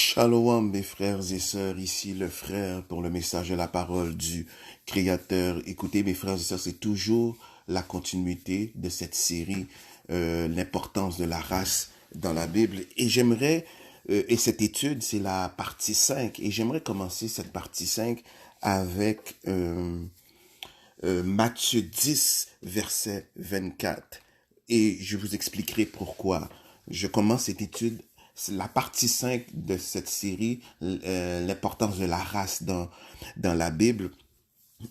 Shalom mes frères et sœurs, ici le frère pour le message de la parole du Créateur. Écoutez mes frères et sœurs, c'est toujours la continuité de cette série, l'importance de la race dans la Bible. Et et cette étude, c'est la partie 5. Et j'aimerais commencer cette partie 5 avec Matthieu 10, verset 24. Et je vous expliquerai pourquoi. Je commence cette étude, c'est la partie 5 de cette série, l'importance de la race dans la Bible,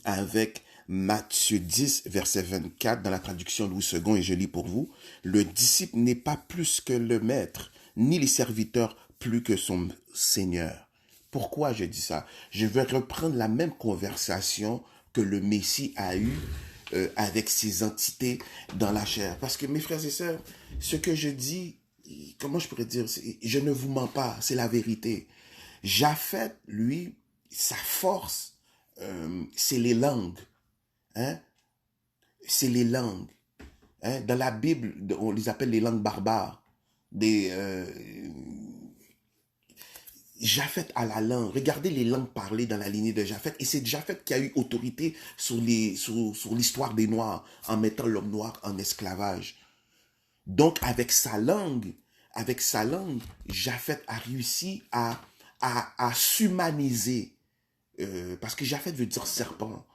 avec Matthieu 10, verset 24, dans la traduction Louis II, et je lis pour vous. Le disciple n'est pas plus que le maître, ni les serviteurs plus que son Seigneur. Pourquoi je dis ça? Je vais reprendre la même conversation que le Messie a eue avec ces entités dans la chair. Parce que mes frères et sœurs, ce que je dis, comment je pourrais dire, je ne vous mens pas, c'est la vérité. Japheth, lui, sa force, c'est les langues. Hein? C'est les langues. Hein? Dans la Bible, on les appelle les langues barbares. Japheth a la langue. Regardez les langues parlées dans la lignée de Japheth. Et c'est Japheth qui a eu autorité sur l'histoire des Noirs en mettant l'homme noir en esclavage. Donc, avec sa langue, Japheth a réussi à s'humaniser. Parce que Japheth veut dire serpent.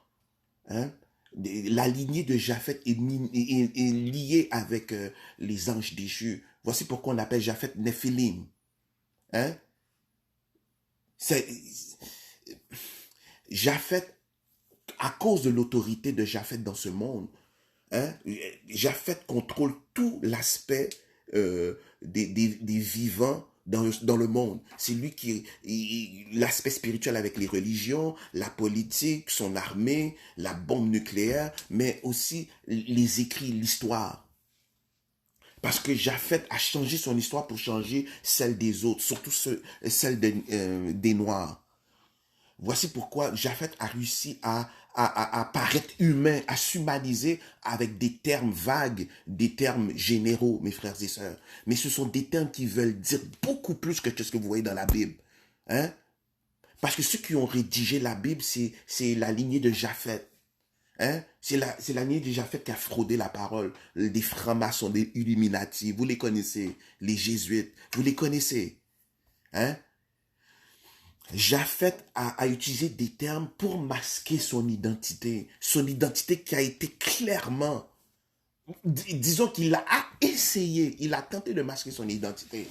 Hein? La lignée de Japheth est liée avec les anges déchus. Voici pourquoi on appelle Japheth Nephilim. Hein? Japheth, à cause de l'autorité de Japheth dans ce monde, hein, Japheth contrôle tout l'aspect des vivants dans le monde. C'est lui qui l'aspect spirituel avec les religions, la politique, son armée, la bombe nucléaire, mais aussi les écrits, l'histoire. Parce que Japheth a changé son histoire pour changer celle des autres, surtout celle des Noirs. Voici pourquoi Japheth a réussi à paraître humain, à s'humaniser avec des termes vagues, des termes généraux, mes frères et sœurs. Mais ce sont des termes qui veulent dire beaucoup plus que ce que vous voyez dans la Bible. Hein? Parce que ceux qui ont rédigé la Bible, c'est la lignée de Japheth. Hein? C'est la lignée de Japheth qui a fraudé la parole. Des francs-maçons, des Illuminati, vous les connaissez. Les jésuites, vous les connaissez. Hein? Japheth a utilisé des termes pour masquer son identité qui a été clairement, disons qu'il a essayé, il a tenté de masquer son identité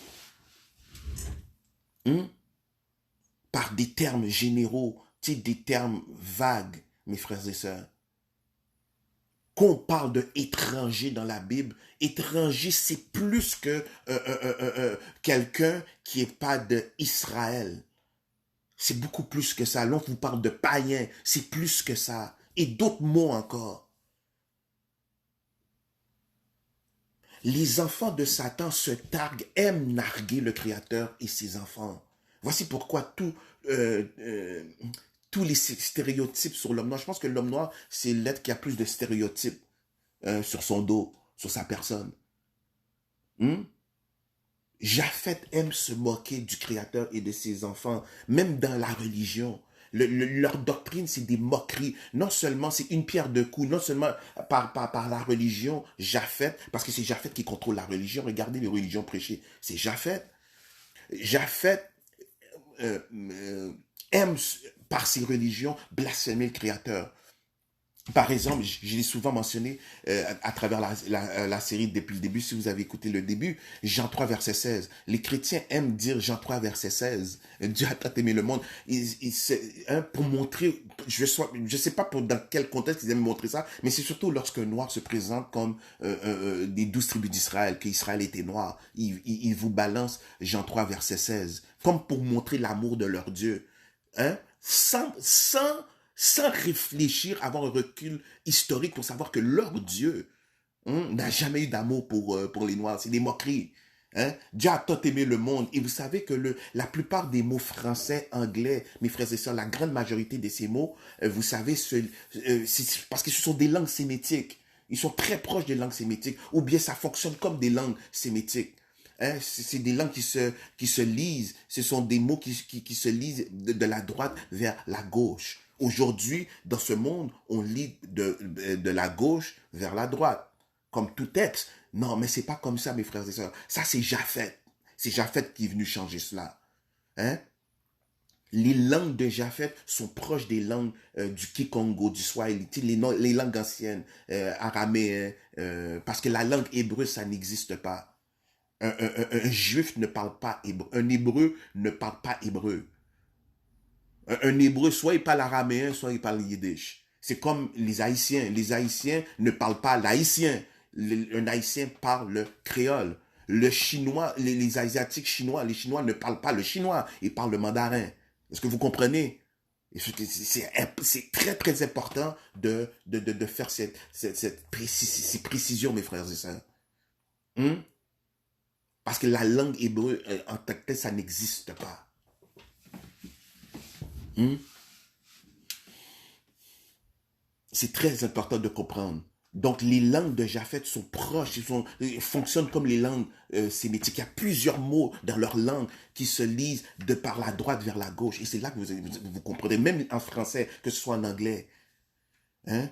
par des termes généraux, des termes vagues, mes frères et sœurs. Qu'on parle de étranger dans la Bible, étranger c'est plus que quelqu'un qui n'est pas d'Israël. C'est beaucoup plus que ça. Là, on vous parle de païen. C'est plus que ça. Et d'autres mots encore. Les enfants de Satan se targuent, aiment narguer le Créateur et ses enfants. Voici pourquoi tous les stéréotypes sur l'homme noir. Je pense que l'homme noir, c'est l'être qui a plus de stéréotypes sur son dos, sur sa personne. Japheth aime se moquer du Créateur et de ses enfants, même dans la religion. Leur doctrine, c'est des moqueries. Non seulement c'est une pierre deux coups, non seulement par la religion, Japheth, parce que c'est Japheth qui contrôle la religion. Regardez les religions prêchées. C'est Japheth. Japheth aime, par ses religions, blasphémer le Créateur. Par exemple, je l'ai souvent mentionné à travers la série depuis le début, si vous avez écouté le début, Jean 3, verset 16. Les chrétiens aiment dire Jean 3, verset 16. Dieu a tant aimé le monde. Pour montrer, je sais pas dans quel contexte ils aiment montrer ça, mais c'est surtout lorsqu'un noir se présente comme des 12 tribus d'Israël, qu'Israël était noir. Ils vous balancent Jean 3, verset 16, comme pour montrer l'amour de leur Dieu. Hein? Sans réfléchir, avoir un recul historique pour savoir que leur Dieu n'a jamais eu d'amour pour les Noirs. C'est des moqueries. Hein? Dieu a tant aimé le monde. Et vous savez que la plupart des mots français, anglais, mes frères et sœurs, la grande majorité de ces mots, vous savez, c'est parce que ce sont des langues sémitiques. Ils sont très proches des langues sémitiques. Ou bien ça fonctionne comme des langues sémitiques. Hein, c'est des langues qui se lisent. Ce sont des mots qui se lisent de la droite vers la gauche. Aujourd'hui, dans ce monde, on lit de la gauche vers la droite, comme tout texte. Non, mais c'est pas comme ça, mes frères et sœurs. Ça, c'est Japheth. C'est Japheth qui est venu changer cela. Hein? Les langues de Japheth sont proches des langues du Kikongo, du Swahili, les langues anciennes, araméen, parce que la langue hébreu, ça n'existe pas. Un juif ne parle pas hébreu. Un hébreu ne parle pas hébreu. Un hébreu, soit il parle araméen, soit il parle yiddish. C'est comme les Haïtiens. Les Haïtiens ne parlent pas l'haïtien. Un Haïtien parle le créole. Le chinois, les Asiatiques chinois, les Chinois ne parlent pas le chinois, ils parlent le mandarin. Est-ce que vous comprenez? C'est très très important de faire ces précisions, mes frères et sœurs. Hum? Parce que la langue hébreu, en tant que telle, ça n'existe pas. Hum? C'est très important de comprendre. Donc, les langues de Japheth sont proches, ils fonctionnent comme les langues sémitiques. Il y a plusieurs mots dans leur langue qui se lisent de par la droite vers la gauche. Et c'est là que vous comprenez, même en français, que ce soit en anglais. Hein?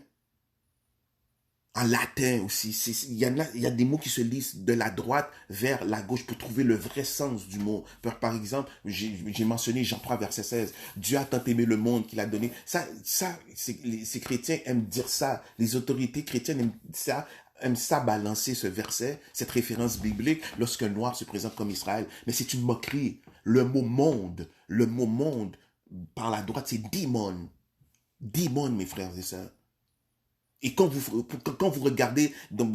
En latin aussi. Il y a des mots qui se lisent de la droite vers la gauche pour trouver le vrai sens du mot. Par exemple, j'ai mentionné Jean 3, verset 16. Dieu a tant aimé le monde qu'il a donné. Ces chrétiens aiment dire ça. Les autorités chrétiennes aiment ça balancer ce verset, cette référence biblique, lorsqu'un noir se présente comme Israël. Mais c'est une moquerie. Le mot monde, par la droite, c'est démon. Démon, mes frères et sœurs. Et quand vous regardez dans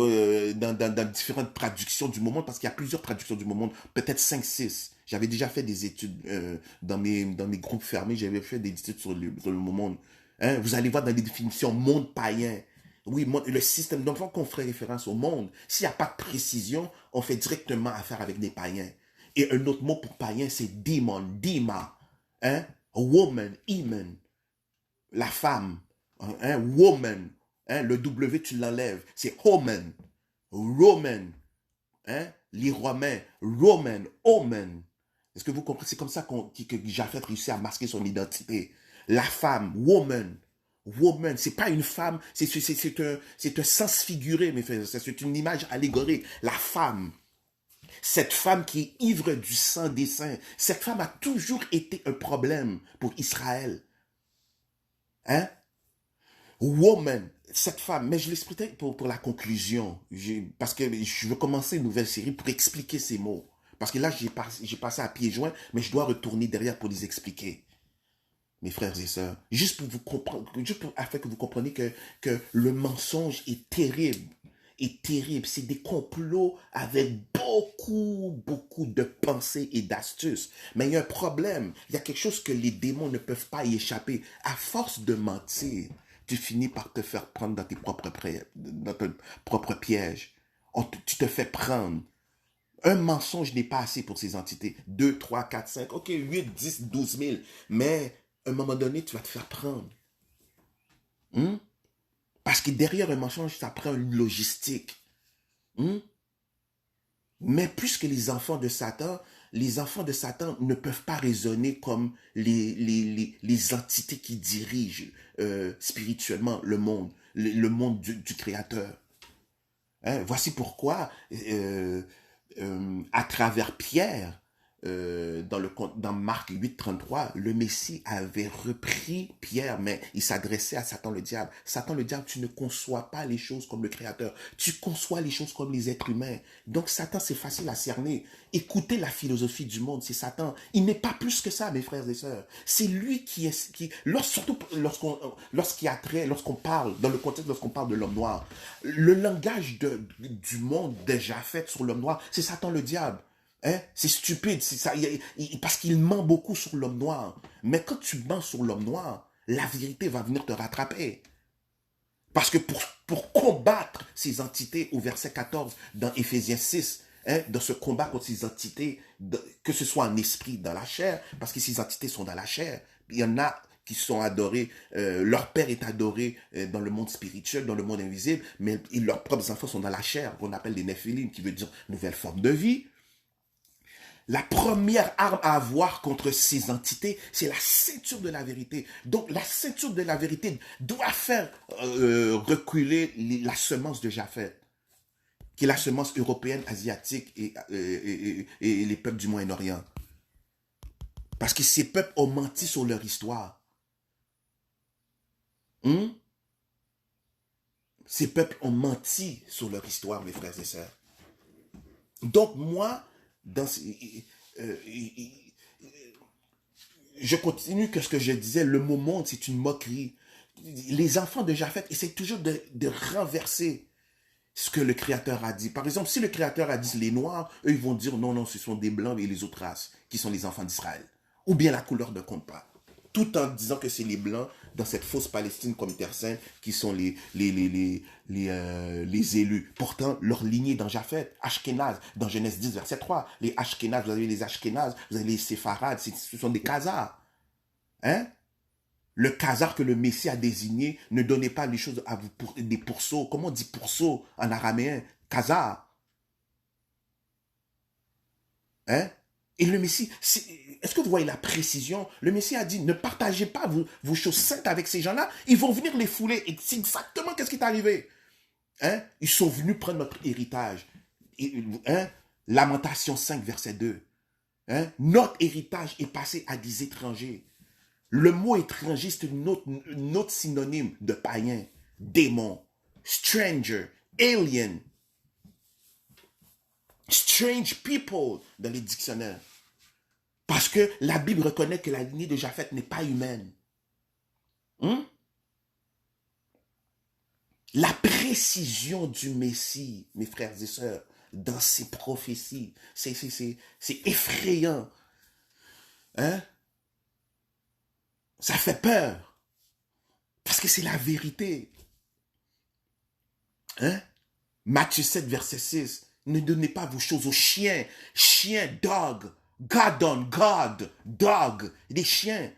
différentes traductions du moment, parce qu'il y a plusieurs traductions du moment, peut-être 5, 6. J'avais déjà fait des études dans mes groupes fermés, j'avais fait des études sur le moment. Hein? Vous allez voir dans les définitions monde païen. Oui, le système, donc quand on ferait référence au monde, s'il n'y a pas de précision, on fait directement affaire avec des païens. Et un autre mot pour païen, c'est démon, dima. Hein? Woman, imen, la femme. Hein? Woman. Hein, le W, tu l'enlèves. C'est Homan. Roman. Hein, les Romains. Roman. Omen. Est-ce que vous comprenez? C'est comme ça que Japheth réussit à masquer son identité. La femme. Woman. Woman. C'est pas une femme. C'est un sens figuré, mes frères. C'est une image allégorique. La femme. Cette femme qui est ivre du sang des saints. Cette femme a toujours été un problème pour Israël. Hein? Woman, cette femme, mais je l'expliquerai pour la conclusion, parce que je veux commencer une nouvelle série pour expliquer ces mots. Parce que là, j'ai passé à pieds joints, mais je dois retourner derrière pour les expliquer, mes frères et sœurs. Juste pour vous comprendre, afin que vous compreniez que le mensonge est terrible. Est terrible. C'est des complots avec beaucoup de pensées et d'astuces. Mais il y a un problème. Il y a quelque chose que les démons ne peuvent pas y échapper. À force de mentir, tu finis par te faire prendre dans ton propre piège. Tu te fais prendre. Un mensonge n'est pas assez pour ces entités. 2, 3, 4, 5, ok, 8, 10, 12 000. Mais à un moment donné, tu vas te faire prendre. Parce que derrière un mensonge, ça prend une logistique. Mais puisque les enfants de Satan ne peuvent pas raisonner comme les entités qui dirigent spirituellement le monde du Créateur. Hein? Voici pourquoi, à travers Pierre, dans Marc 8,33, le Messie avait repris Pierre, mais il s'adressait à Satan le diable. Satan le diable, tu ne conçois pas les choses comme le Créateur. Tu conçois les choses comme les êtres humains. Donc Satan, c'est facile à cerner. Écoutez la philosophie du monde, c'est Satan. Il n'est pas plus que ça, mes frères et sœurs. C'est lui surtout lorsqu'on parle, dans le contexte lorsqu'on parle de l'homme noir, le langage du monde déjà fait sur l'homme noir, c'est Satan le diable. Hein? C'est stupide, parce qu'il ment beaucoup sur l'homme noir. Mais quand tu mens sur l'homme noir, la vérité va venir te rattraper. Parce que pour combattre ces entités, au verset 14, dans Éphésiens 6, hein, dans ce combat contre ces entités, que ce soit en esprit, dans la chair, parce que ces entités sont dans la chair, il y en a qui sont adorés, leur père est adoré dans le monde spirituel, dans le monde invisible, mais leurs propres enfants sont dans la chair, qu'on appelle les néphilim, qui veut dire nouvelle forme de vie. La première arme à avoir contre ces entités, c'est la ceinture de la vérité. Donc, la ceinture de la vérité doit faire reculer la semence de Japheth, qui est la semence européenne, asiatique et les peuples du Moyen-Orient. Parce que ces peuples ont menti sur leur histoire. Ces peuples ont menti sur leur histoire, mes frères et sœurs. Donc, moi, je continue que ce que je disais, le mot monde, c'est une moquerie. Les enfants de Japheth essaient toujours de renverser ce que le Créateur a dit. Par exemple, si le Créateur a dit les Noirs, eux, ils vont dire non, non, ce sont des Blancs et les autres races qui sont les enfants d'Israël. Ou bien la couleur ne compte pas. Tout en disant que c'est les Blancs dans cette fausse Palestine comme terre sainte qui sont les élus. Pourtant, leur lignée dans Japheth, Ashkénaz, dans Genèse 10, verset 3, les Ashkénaz, vous avez les Ashkénaz, vous avez les Séfarades, ce sont des Khazars. Hein? Le Khazar que le Messie a désigné ne donnait pas les choses à vous des pourceaux. Comment on dit pourceau en araméen? Khazar. Hein? Et le Messie, est-ce que vous voyez la précision? Le Messie a dit, ne partagez pas vos choses saintes avec ces gens-là. Ils vont venir les fouler. Et c'est exactement ce qui est arrivé. Hein? Ils sont venus prendre notre héritage. Hein? Lamentation 5, verset 2. Hein? Notre héritage est passé à des étrangers. Le mot étranger, c'est une autre synonyme de païen, démon, stranger, alien. Strange people dans les dictionnaires. Parce que la Bible reconnaît que la lignée de Japheth n'est pas humaine. La précision du Messie, mes frères et sœurs, dans ses prophéties, c'est effrayant. Hein? Ça fait peur. Parce que c'est la vérité. Hein? Matthieu 7, verset 6. Ne donnez pas vos choses aux chiens. Chiens, dog. God on God. Dog. Des chiens.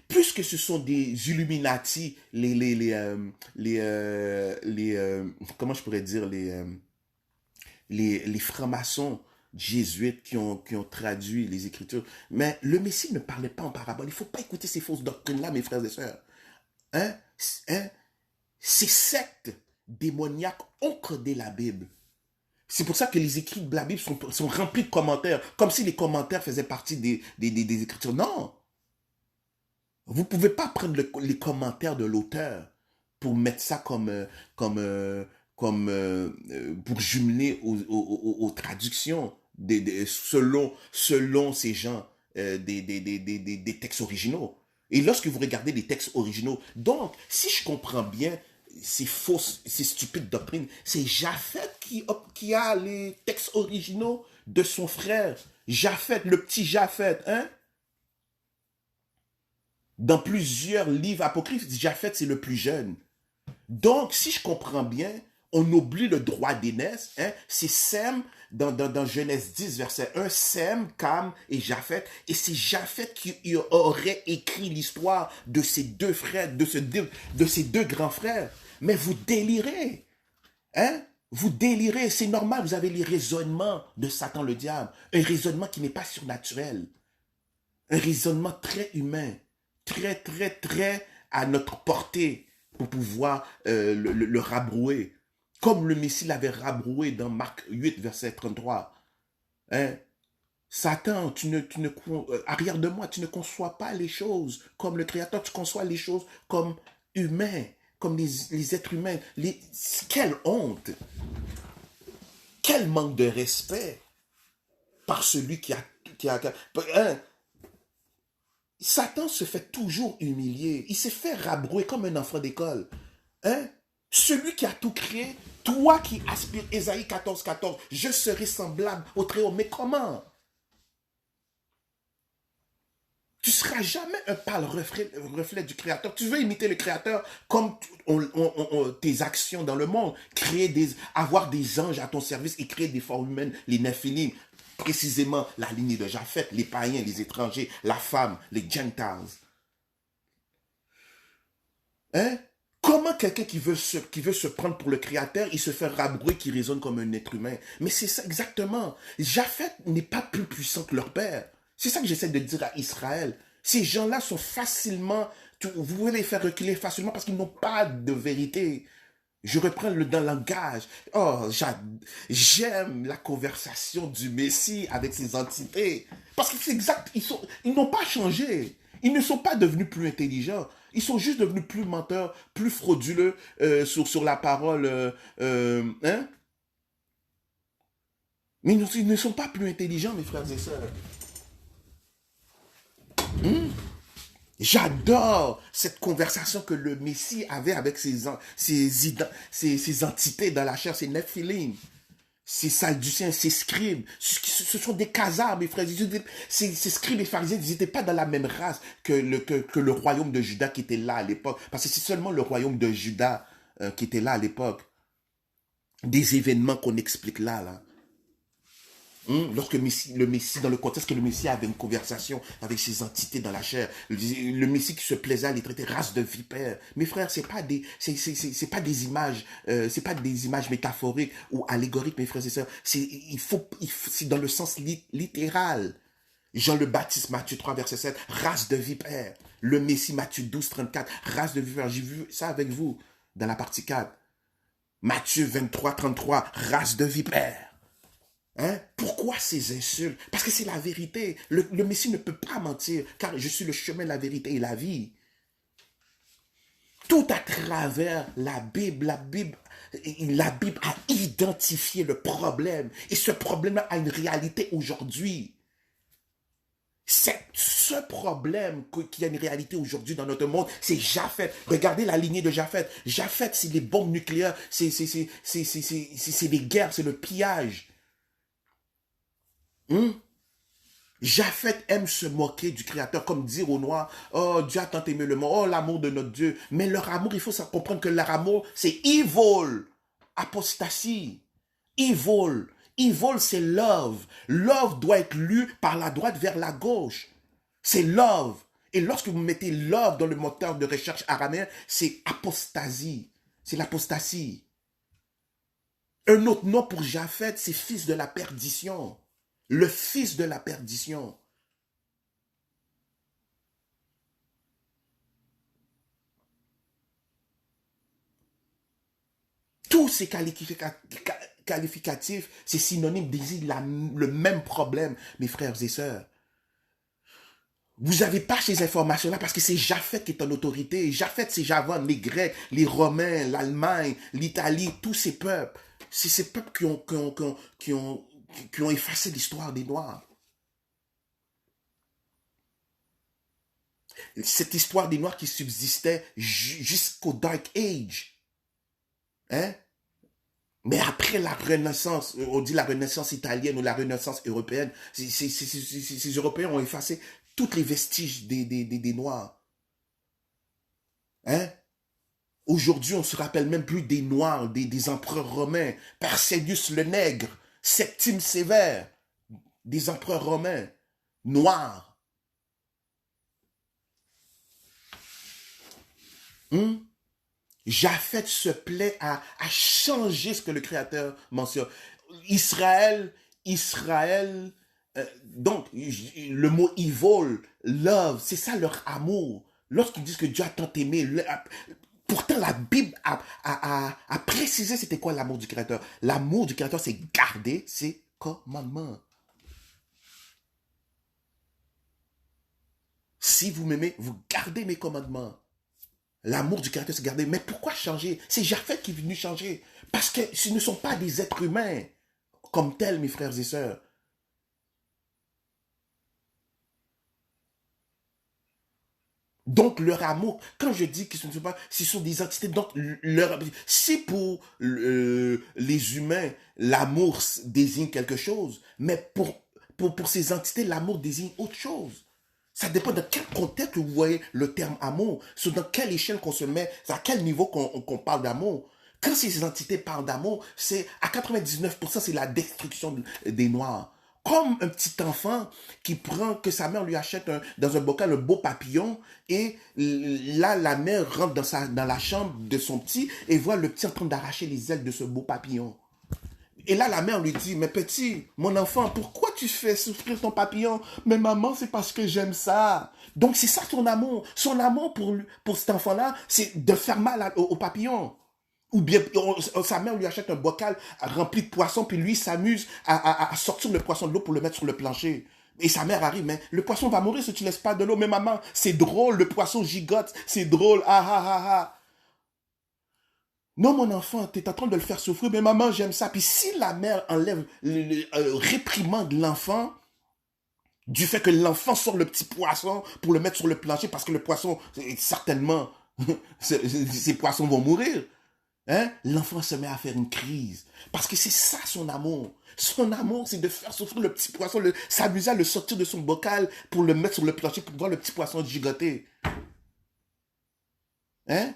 Plus que ce sont des Illuminati, comment je pourrais dire, les francs-maçons jésuites qui ont traduit les Écritures. Mais le Messie ne parlait pas en parabole. Il ne faut pas écouter ces fausses doctrines-là, mes frères et sœurs. Hein? Ces sectes démoniaques ont codé la Bible. C'est pour ça que les écrits de la Bible sont remplis de commentaires, comme si les commentaires faisaient partie des Écritures. Non! Vous ne pouvez pas prendre les commentaires de l'auteur pour mettre ça pour jumeler aux traductions selon ces gens des textes originaux. Et lorsque vous regardez les textes originaux, donc, si je comprends bien ces fausses, ces stupides doctrines, c'est Japheth qui a les textes originaux de son frère. Japheth, le petit Japheth, hein? Dans plusieurs livres apocryphes, Japheth, c'est le plus jeune. Donc, si je comprends bien, on oublie le droit d'aînesse. Hein? C'est Sem, dans Genèse 10, verset 1, Sem, Cam et Japheth. Et c'est Japheth qui aurait écrit l'histoire de ces deux frères, de ces deux grands frères. Mais vous délirez. Hein? Vous délirez. C'est normal, vous avez les raisonnements de Satan le diable. Un raisonnement qui n'est pas surnaturel. Un raisonnement très humain. Très, très, très à notre portée pour pouvoir le rabrouer. Comme le Messie l'avait rabroué dans Marc 8, verset 33. Hein? Satan, arrière de moi, tu ne conçois pas les choses comme le Créateur, tu conçois les choses comme humains, comme les êtres humains. Quelle honte! Quel manque de respect par celui qui a hein? Satan se fait toujours humilier. Il s'est fait rabrouer comme un enfant d'école. Hein? Celui qui a tout créé, toi qui aspires, Ésaïe 14, 14, je serai semblable au Très-Haut. Mais comment? Tu ne seras jamais un pâle reflet du Créateur. Tu veux imiter le Créateur comme tes actions dans le monde. Avoir des anges à ton service et créer des formes humaines, les Néphilim. Précisément la lignée de Japheth, les païens, les étrangers, la femme, les Gentiles. Hein? Comment Comment quelqu'un qui veut se prendre pour le créateur, il se fait rabrouer qui résonne comme un être humain? Mais c'est ça exactement. Japheth n'est pas plus puissant que leur père. C'est ça que j'essaie de dire à Israël. Ces gens-là sont facilement, vous pouvez les faire reculer facilement parce qu'ils n'ont pas de vérité. Je reprends dans le langage. Oh, j'aime la conversation du Messie avec ses entités. Parce que c'est exact, ils n'ont pas changé. Ils ne sont pas devenus plus intelligents. Ils sont juste devenus plus menteurs, plus frauduleux sur la parole. Hein? Mais ils ne sont pas plus intelligents, mes frères et sœurs. J'adore cette conversation que le Messie avait avec ses entités dans la chair, ses Nephilim, ces Sadducéens, ces scribes. Ce sont des khazars, mes frères. Ces scribes et pharisiens, ils n'étaient pas dans la même race que le royaume de Juda qui était là à l'époque. Parce que c'est seulement le royaume de Juda qui était là à l'époque. Des événements qu'on explique là. Lorsque le Messie, dans le contexte que le Messie avait une conversation avec ses entités dans la chair, le Messie qui se plaisait à les traiter race de vipères. Mes frères, c'est pas des images, c'est pas des images métaphoriques ou allégoriques, mes frères et sœurs. C'est dans le sens littéral. Jean le Baptiste, Matthieu 3, verset 7, race de vipères. Le Messie, Matthieu 12, 34, race de vipères. J'ai vu ça avec vous dans la partie 4. Matthieu 23, 33, race de vipères. Hein? Pourquoi ces insultes? Parce que c'est la vérité. Le Messie ne peut pas mentir, car je suis le chemin, la vérité et la vie. Tout à travers la Bible a identifié le problème. Et ce problème a une réalité aujourd'hui. C'est ce problème qui a une réalité aujourd'hui dans notre monde, c'est Japheth. Regardez la lignée de Japheth. Japheth, c'est les bombes nucléaires, c'est les guerres, c'est le pillage. Japheth aime se moquer du Créateur, comme dire aux Noirs, oh, Dieu a tant aimé le monde, oh, l'amour de notre Dieu. Mais leur amour, il faut comprendre que leur amour, c'est evil, apostasie, evil. Evil, c'est love. Love doit être lu par la droite vers la gauche. C'est love. Et lorsque vous mettez love dans le moteur de recherche araméen, c'est apostasie. C'est l'apostasie. Un autre nom pour Japheth, c'est fils de la perdition. Le fils de la perdition. Tous ces qualificatifs, ces synonymes désignent le même problème, mes frères et sœurs. Vous n'avez pas ces informations-là parce que c'est Japheth qui est en autorité. Japheth, c'est Javan, les Grecs, les Romains, l'Allemagne, l'Italie, tous ces peuples. C'est ces peuples qui ont effacé l'histoire des Noirs. Cette histoire des Noirs qui subsistait jusqu'au Dark Age. Hein? Mais après la Renaissance, on dit la Renaissance italienne ou la Renaissance européenne, ces Européens ont effacé tous les vestiges des Noirs. Hein? Aujourd'hui, on ne se rappelle même plus des Noirs, des empereurs romains. Persédius le Nègre, Septime Sévère, des empereurs romains, noirs. Japheth se plaît à changer ce que le Créateur mentionne. Israël, donc le mot evil, love, c'est ça leur amour. Lorsqu'ils disent que Dieu a tant aimé, pourtant la Bible a précisé c'était quoi l'amour du Créateur. L'amour du Créateur, c'est garder ses commandements. Si vous m'aimez, vous gardez mes commandements. L'amour du Créateur, c'est garder. Mais pourquoi changer? C'est Japheth qui est venu changer. Parce que ce ne sont pas des êtres humains comme tels, mes frères et sœurs. Donc, leur amour, quand je dis que ce ne sont pas, ce sont des entités, donc, si pour les humains, l'amour désigne quelque chose, mais pour ces entités, l'amour désigne autre chose. Ça dépend de quel contexte vous voyez le terme amour, sur dans quelle échelle qu'on se met, à quel niveau qu'on parle d'amour. Quand ces entités parlent d'amour, c'est à 99%, c'est la destruction des Noirs. Comme un petit enfant qui prend, que sa mère lui achète dans un bocal un beau papillon, et là, la mère rentre dans la chambre de son petit et voit le petit en train d'arracher les ailes de ce beau papillon. Et là, la mère lui dit, mais petit, mon enfant, pourquoi tu fais souffrir ton papillon? Mais maman, c'est parce que j'aime ça. Donc, c'est ça son amour. Son amour pour cet enfant-là, c'est de faire mal au papillon. Ou bien, sa mère lui achète un bocal rempli de poissons, puis lui s'amuse à sortir le poisson de l'eau pour le mettre sur le plancher. Et sa mère arrive, mais le poisson va mourir si tu ne laisses pas de l'eau. Mais maman, c'est drôle, le poisson gigote, c'est drôle, ah ah ah ah. Non, mon enfant, tu es en train de le faire souffrir, mais maman, j'aime ça. Puis si la mère enlève, réprimande l'enfant, du fait que l'enfant sort le petit poisson pour le mettre sur le plancher, parce que le poisson, certainement, ces poissons vont mourir. Hein? L'enfant se met à faire une crise. Parce que c'est ça son amour. Son amour, c'est de faire souffrir le petit poisson, s'amuser à le sortir de son bocal pour le mettre sur le plancher pour voir le petit poisson gigoter. Hein?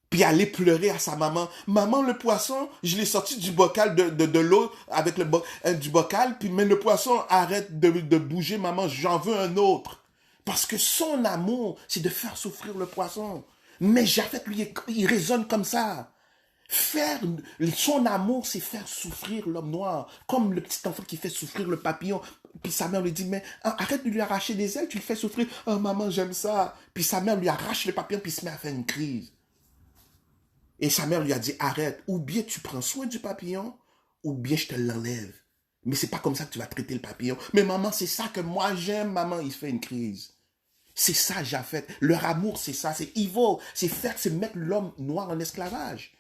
Puis aller pleurer à sa maman. Maman, le poisson, je l'ai sorti du bocal de l'eau avec du bocal, puis mais le poisson arrête de bouger, maman, j'en veux un autre. Parce que son amour, c'est de faire souffrir le poisson. Mais Japhet, lui, il raisonne comme ça. Son amour, c'est faire souffrir l'homme noir. Comme le petit enfant qui fait souffrir le papillon. Puis sa mère lui dit, mais arrête de lui arracher des ailes, tu le fais souffrir. Oh maman, j'aime ça. Puis sa mère lui arrache le papillon, puis il se met à faire une crise. Et sa mère lui a dit, arrête, ou bien tu prends soin du papillon, ou bien je te l'enlève. Mais c'est pas comme ça que tu vas traiter le papillon. Mais maman, c'est ça que moi j'aime, maman. Il fait une crise. C'est ça, Japhet. Leur amour, c'est ça. C'est evil. C'est mettre l'homme noir en esclavage.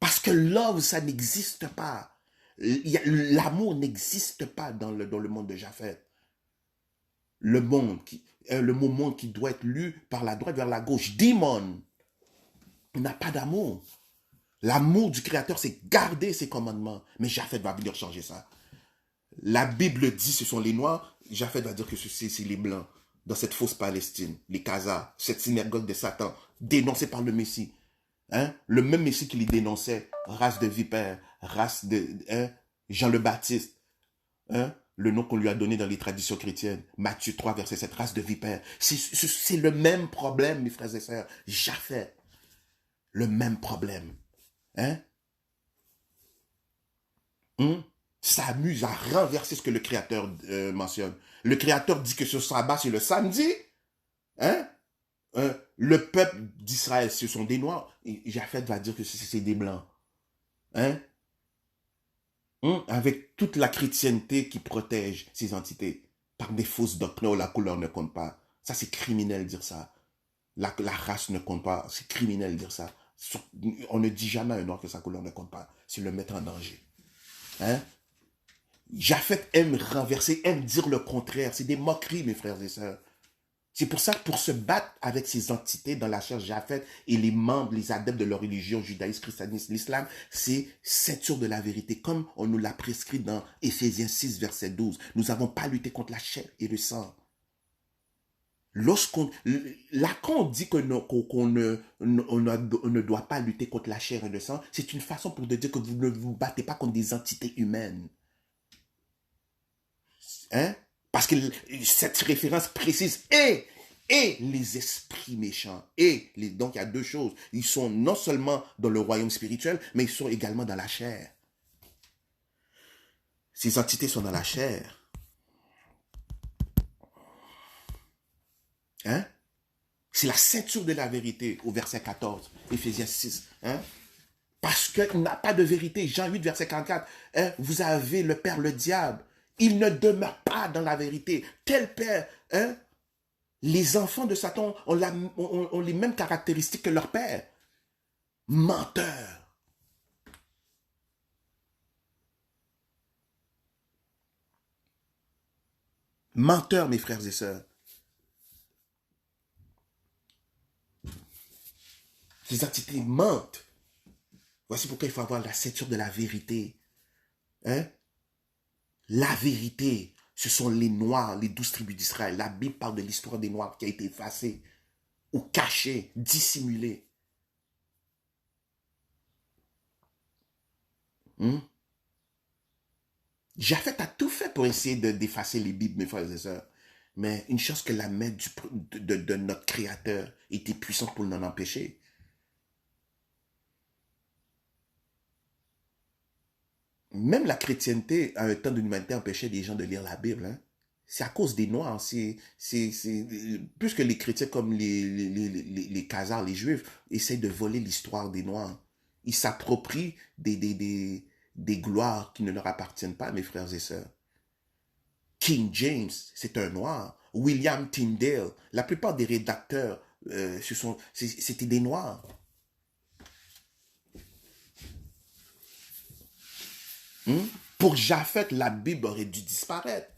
Parce que love, ça n'existe pas. L'amour n'existe pas dans le monde de Japhet. Le mot monde qui doit être lu par la droite vers la gauche. Demon. On n'a pas d'amour. L'amour du Créateur, c'est garder ses commandements. Mais Japhet va venir changer ça. La Bible dit ce sont les Noirs. Japhet va dire que c'est les Blancs. Dans cette fausse Palestine, les Khazars, cette synagogue de Satan, dénoncée par le Messie. Hein? Le même Messie qui les dénonçait, race de vipères, race de Jean le Baptiste. Hein? Le nom qu'on lui a donné dans les traditions chrétiennes. Matthieu 3, verset 7, race de vipères. C'est le même problème, mes frères et sœurs. Japhet. Le même problème. Hein? S'amuse à renverser ce que le Créateur mentionne. Le Créateur dit que ce sabbat, c'est le samedi. Hein? Le peuple d'Israël, ce sont des Noirs. Et Japhet va dire que c'est des Blancs. Hein? Avec toute la chrétienté qui protège ces entités par des fausses doctrines où la couleur ne compte pas. Ça, c'est criminel dire ça. La race ne compte pas. C'est criminel dire ça. On ne dit jamais à un Noir que sa couleur ne compte pas. C'est le mettre en danger. Hein? Japhet aime renverser, aime dire le contraire. C'est des moqueries, mes frères et sœurs. C'est pour ça que pour se battre avec ces entités dans la chair Japhet et les membres, les adeptes de leur religion, judaïsme, christianisme, l'islam, c'est ceinture de la vérité, comme on nous l'a prescrit dans Éphésiens 6, verset 12. Nous n'avons pas lutté contre la chair et le sang. Quand on dit qu'on ne doit pas lutter contre la chair et le sang, c'est une façon pour de dire que vous ne vous battez pas contre des entités humaines. Hein? Parce que cette référence précise et les esprits méchants. Donc il y a deux choses. Ils sont non seulement dans le royaume spirituel, mais ils sont également dans la chair. Ces entités sont dans la chair. Hein? C'est la ceinture de la vérité au verset 14, Éphésiens 6. Hein? Parce qu'il n'a pas de vérité. Jean 8, verset 44. Hein? Vous avez le père, le diable. Il ne demeure pas dans la vérité. Tel père, hein? Les enfants de Satan ont les mêmes caractéristiques que leur père. Menteur. Menteur, mes frères et sœurs. Les entités mentent. Voici pourquoi il faut avoir la ceinture de la vérité. Hein? La vérité, ce sont les Noirs, les 12 tribus d'Israël. La Bible parle de l'histoire des Noirs qui a été effacée, ou cachée, dissimulée. Japheth a tout fait pour essayer d'effacer les Bibles, mes frères et sœurs. Mais une chose que la main de notre Créateur était puissante pour nous en empêcher. Même la chrétienté, à un temps de l'humanité, empêchait des gens de lire la Bible. Hein. C'est à cause des Noirs. Plus que les chrétiens comme les Khazars, les Juifs, essayent de voler l'histoire des Noirs. Ils s'approprient des gloires qui ne leur appartiennent pas, mes frères et sœurs. King James, c'est un Noir. William Tyndale, la plupart des rédacteurs, c'était des Noirs. Hmm? Pour Japheth, la Bible aurait dû disparaître.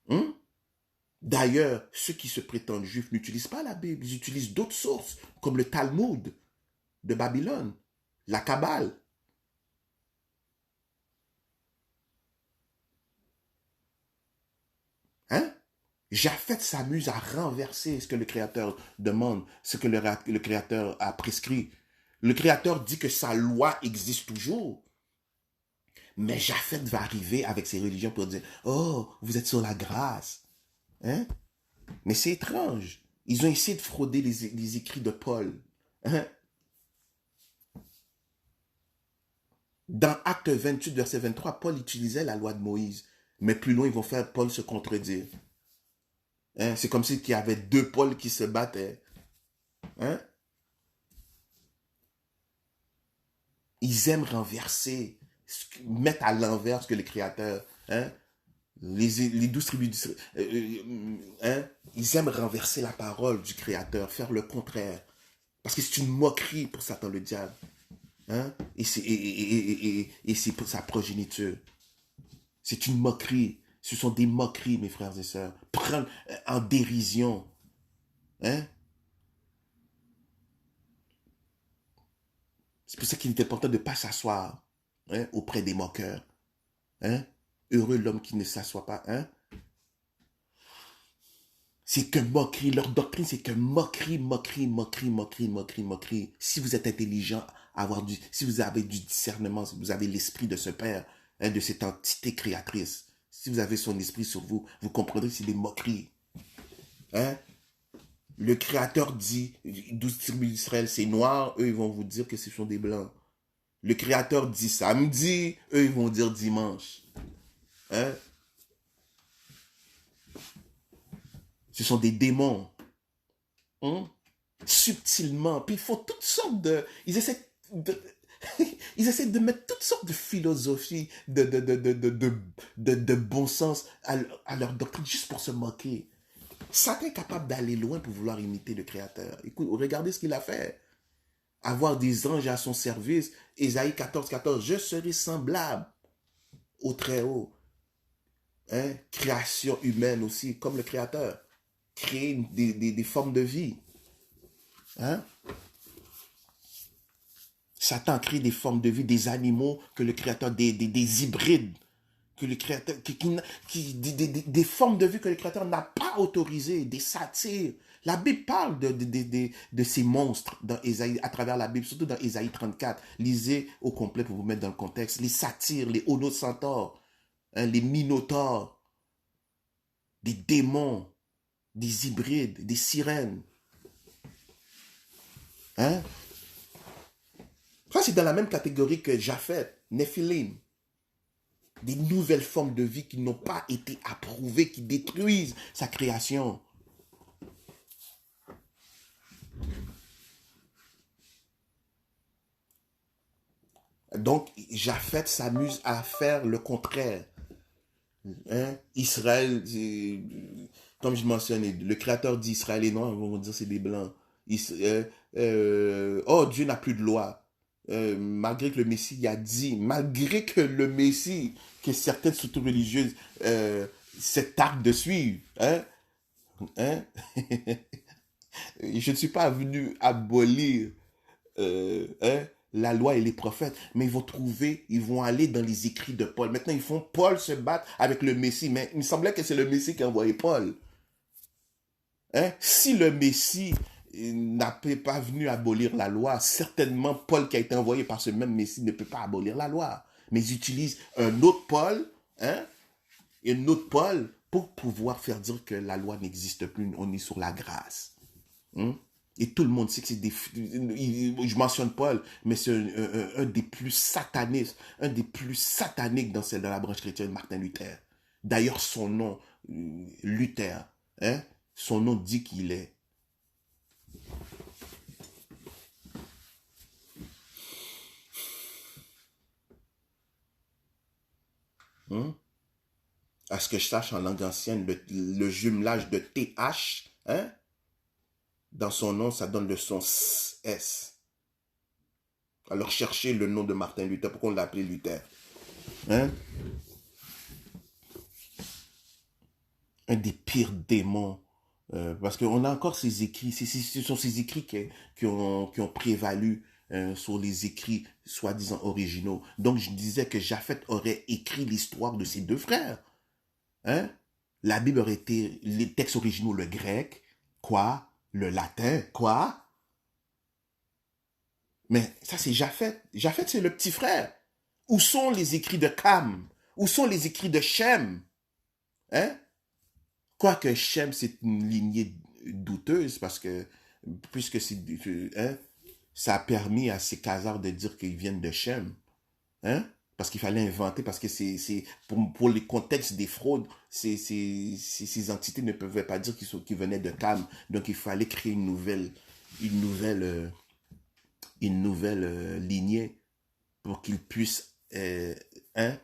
Hmm? D'ailleurs, ceux qui se prétendent juifs n'utilisent pas la Bible, ils utilisent d'autres sources, comme le Talmud de Babylone, la Kabbale. Hein? Japheth s'amuse à renverser ce que le Créateur demande, ce que le Créateur a prescrit. Le Créateur dit que sa loi existe toujours. Mais Japheth va arriver avec ses religions pour dire, oh, vous êtes sur la grâce. Hein? Mais c'est étrange. Ils ont essayé de frauder les écrits de Paul. Hein? Dans Acte 28, verset 23, Paul utilisait la loi de Moïse. Mais plus loin, ils vont faire Paul se contredire. Hein? C'est comme s'il y avait deux Pauls qui se battaient. Hein? Ils aiment renverser, mettre à l'envers ce que le Créateur... Hein? Les 12 tribus hein? Ils aiment renverser la parole du Créateur, faire le contraire. Parce que c'est une moquerie pour Satan le diable. Hein? Et c'est pour sa progéniture. C'est une moquerie. Ce sont des moqueries, mes frères et sœurs. Prendre en dérision. Hein? C'est pour ça qu'il est important de ne pas s'asseoir hein, auprès des moqueurs. Hein? Heureux l'homme qui ne s'assoit pas. Hein? C'est que moquerie. Leur doctrine, c'est que moquerie, moquerie, moquerie, moquerie, moquerie, moquerie. Si vous êtes intelligent, si vous avez du discernement, si vous avez l'esprit de ce Père, hein, de cette entité créatrice, si vous avez son esprit sur vous, vous comprendrez que c'est des moqueries. Hein? Le Créateur dit, 12 tribus d'Israël, c'est noir, eux, ils vont vous dire que ce sont des blancs. Le Créateur dit samedi, eux, ils vont dire dimanche. Hein? Ce sont des démons. Hein? Subtilement. Puis ils font toutes sortes de... Ils essaient de... Ils essaient de mettre toutes sortes de philosophies, de bon sens à leur doctrine, juste pour se moquer. Satan est capable d'aller loin pour vouloir imiter le Créateur. Écoute, regardez ce qu'il a fait. Avoir des anges à son service. Ésaïe 14, 14. Je serai semblable au Très-Haut. Hein? Création humaine aussi, comme le Créateur. Créer des formes de vie. Hein? Satan crée des formes de vie, des animaux que le Créateur, des hybrides, que le Créateur, des formes de vie que le Créateur n'a pas autorisées, des satires. La Bible parle de ces monstres dans Ésaïe, à travers la Bible, surtout dans Ésaïe 34. Lisez au complet pour vous mettre dans le contexte. Les satires, les honocentaures, hein, les minotaures, des démons, des hybrides, des sirènes. Hein? Ça, c'est dans la même catégorie que Japheth, Néphilim. Des nouvelles formes de vie qui n'ont pas été approuvées, qui détruisent sa création. Donc, Japheth s'amuse à faire le contraire. Hein? Israël, comme je mentionnais, le créateur d'Israël et noirs, on va dire c'est des blancs. Oh, Dieu n'a plus de loi. Malgré que le Messie a dit, malgré que le Messie, que certaines structures religieuses cette tarte de suivre. Hein? Hein? Je ne suis pas venu abolir hein, la loi et les prophètes, mais ils vont aller dans les écrits de Paul. Maintenant, ils font Paul se battre avec le Messie, mais il me semblait que c'est le Messie qui a envoyé Paul. Hein? Si le Messie n'a pas venu abolir la loi, certainement Paul qui a été envoyé par ce même Messie ne peut pas abolir la loi. mais ils utilisent un autre pôle, hein, un autre pôle pour pouvoir faire dire que la loi n'existe plus, on est sur la grâce. Hein? Et tout le monde sait que c'est des... Je mentionne Paul, mais c'est un des plus satanistes, un des plus sataniques dans la branche chrétienne, Martin Luther. D'ailleurs, son nom, Luther, hein, son nom dit qu'il est. Hein? À ce que je sache, en langue ancienne, le jumelage de TH, hein, dans son nom, ça donne le son S. Alors cherchez le nom de Martin Luther. Pourquoi on l'appelait Luther? Hein? Un des pires démons. Parce qu'on a encore ces écrits. Ce sont ces écrits qui ont prévalu sur les écrits soi-disant originaux. Donc je disais que Japheth aurait écrit l'histoire de ses deux frères. Hein? La Bible aurait été les textes originaux, le grec, quoi? Le latin, quoi? Mais ça, c'est Japheth. Japheth, c'est le petit frère. Où sont les écrits de Cam? Où sont les écrits de Shem? Hein? Quoique Shem, c'est une lignée douteuse, parce que, puisque c'est, hein, ça a permis à ces Khazars de dire qu'ils viennent de Shem. Hein? Parce qu'il fallait inventer, parce que c'est pour les contextes des fraudes, ces entités ne pouvaient pas dire qu'ils venaient de Cam. Donc il fallait créer une nouvelle lignée pour qu'ils puissent hein,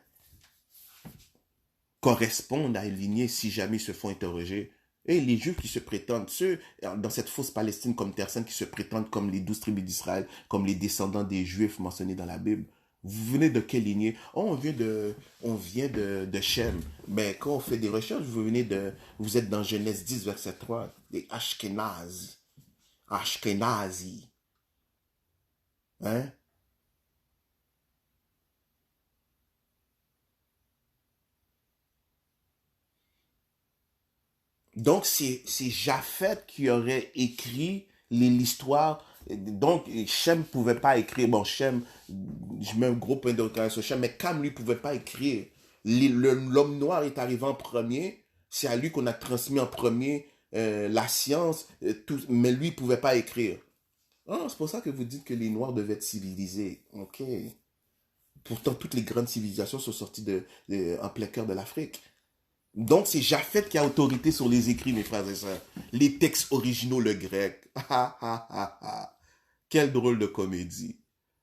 correspondre à une lignée si jamais ils se font interroger. Et les Juifs qui se prétendent, ceux dans cette fausse Palestine comme personne qui se prétendent comme les 12 tribus d'Israël, comme les descendants des Juifs mentionnés dans la Bible, vous venez de quelle lignée? Oh, on vient de Shem. Mais quand on fait des recherches, vous êtes dans Genèse 10, verset 3, des Ashkénazes. Ashkénazi. Hein? Donc, c'est Japheth qui aurait écrit l'histoire. Donc, Shem ne pouvait pas écrire. Bon, Shem, je mets un gros point d'interrogation sur Shem, mais Cam, lui, ne pouvait pas écrire. L'homme noir est arrivé en premier. C'est à lui qu'on a transmis en premier la science, tout, mais lui, il ne pouvait pas écrire. Ah, c'est pour ça que vous dites que les Noirs devaient être civilisés. Ok. Pourtant, toutes les grandes civilisations sont sorties en plein cœur de l'Afrique. Donc, c'est Japheth qui a autorité sur les écrits, mes frères et sœurs. Les textes originaux, le grec. Quelle drôle de comédie.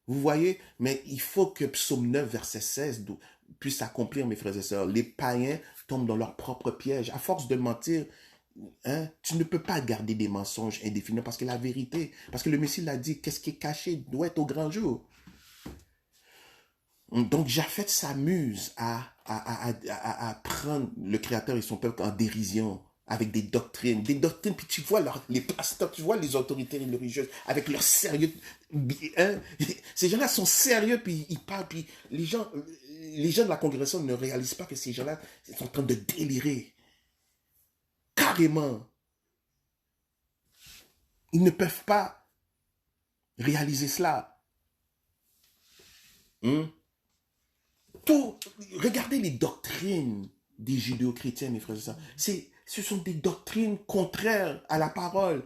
Vous voyez, mais il faut que Psaume 9, verset 16 puisse accomplir, mes frères et sœurs. Les païens tombent dans leur propre piège. À force de mentir, hein, tu ne peux pas garder des mensonges indéfinis parce que la vérité, parce que le Messie l'a dit, qu'est-ce qui est caché doit être au grand jour. Donc Japheth s'amuse à prendre le Créateur et son peuple en dérision avec des doctrines, puis tu vois les pasteurs, tu vois les autorités religieuses avec leur sérieux. Hein, ces gens-là sont sérieux, puis ils parlent, puis les gens de la congrégation ne réalisent pas que ces gens-là sont en train de délirer. Carrément. Ils ne peuvent pas réaliser cela. Regardez les doctrines des judéo-chrétiens, mes frères et sœurs. Ce sont des doctrines contraires à la parole.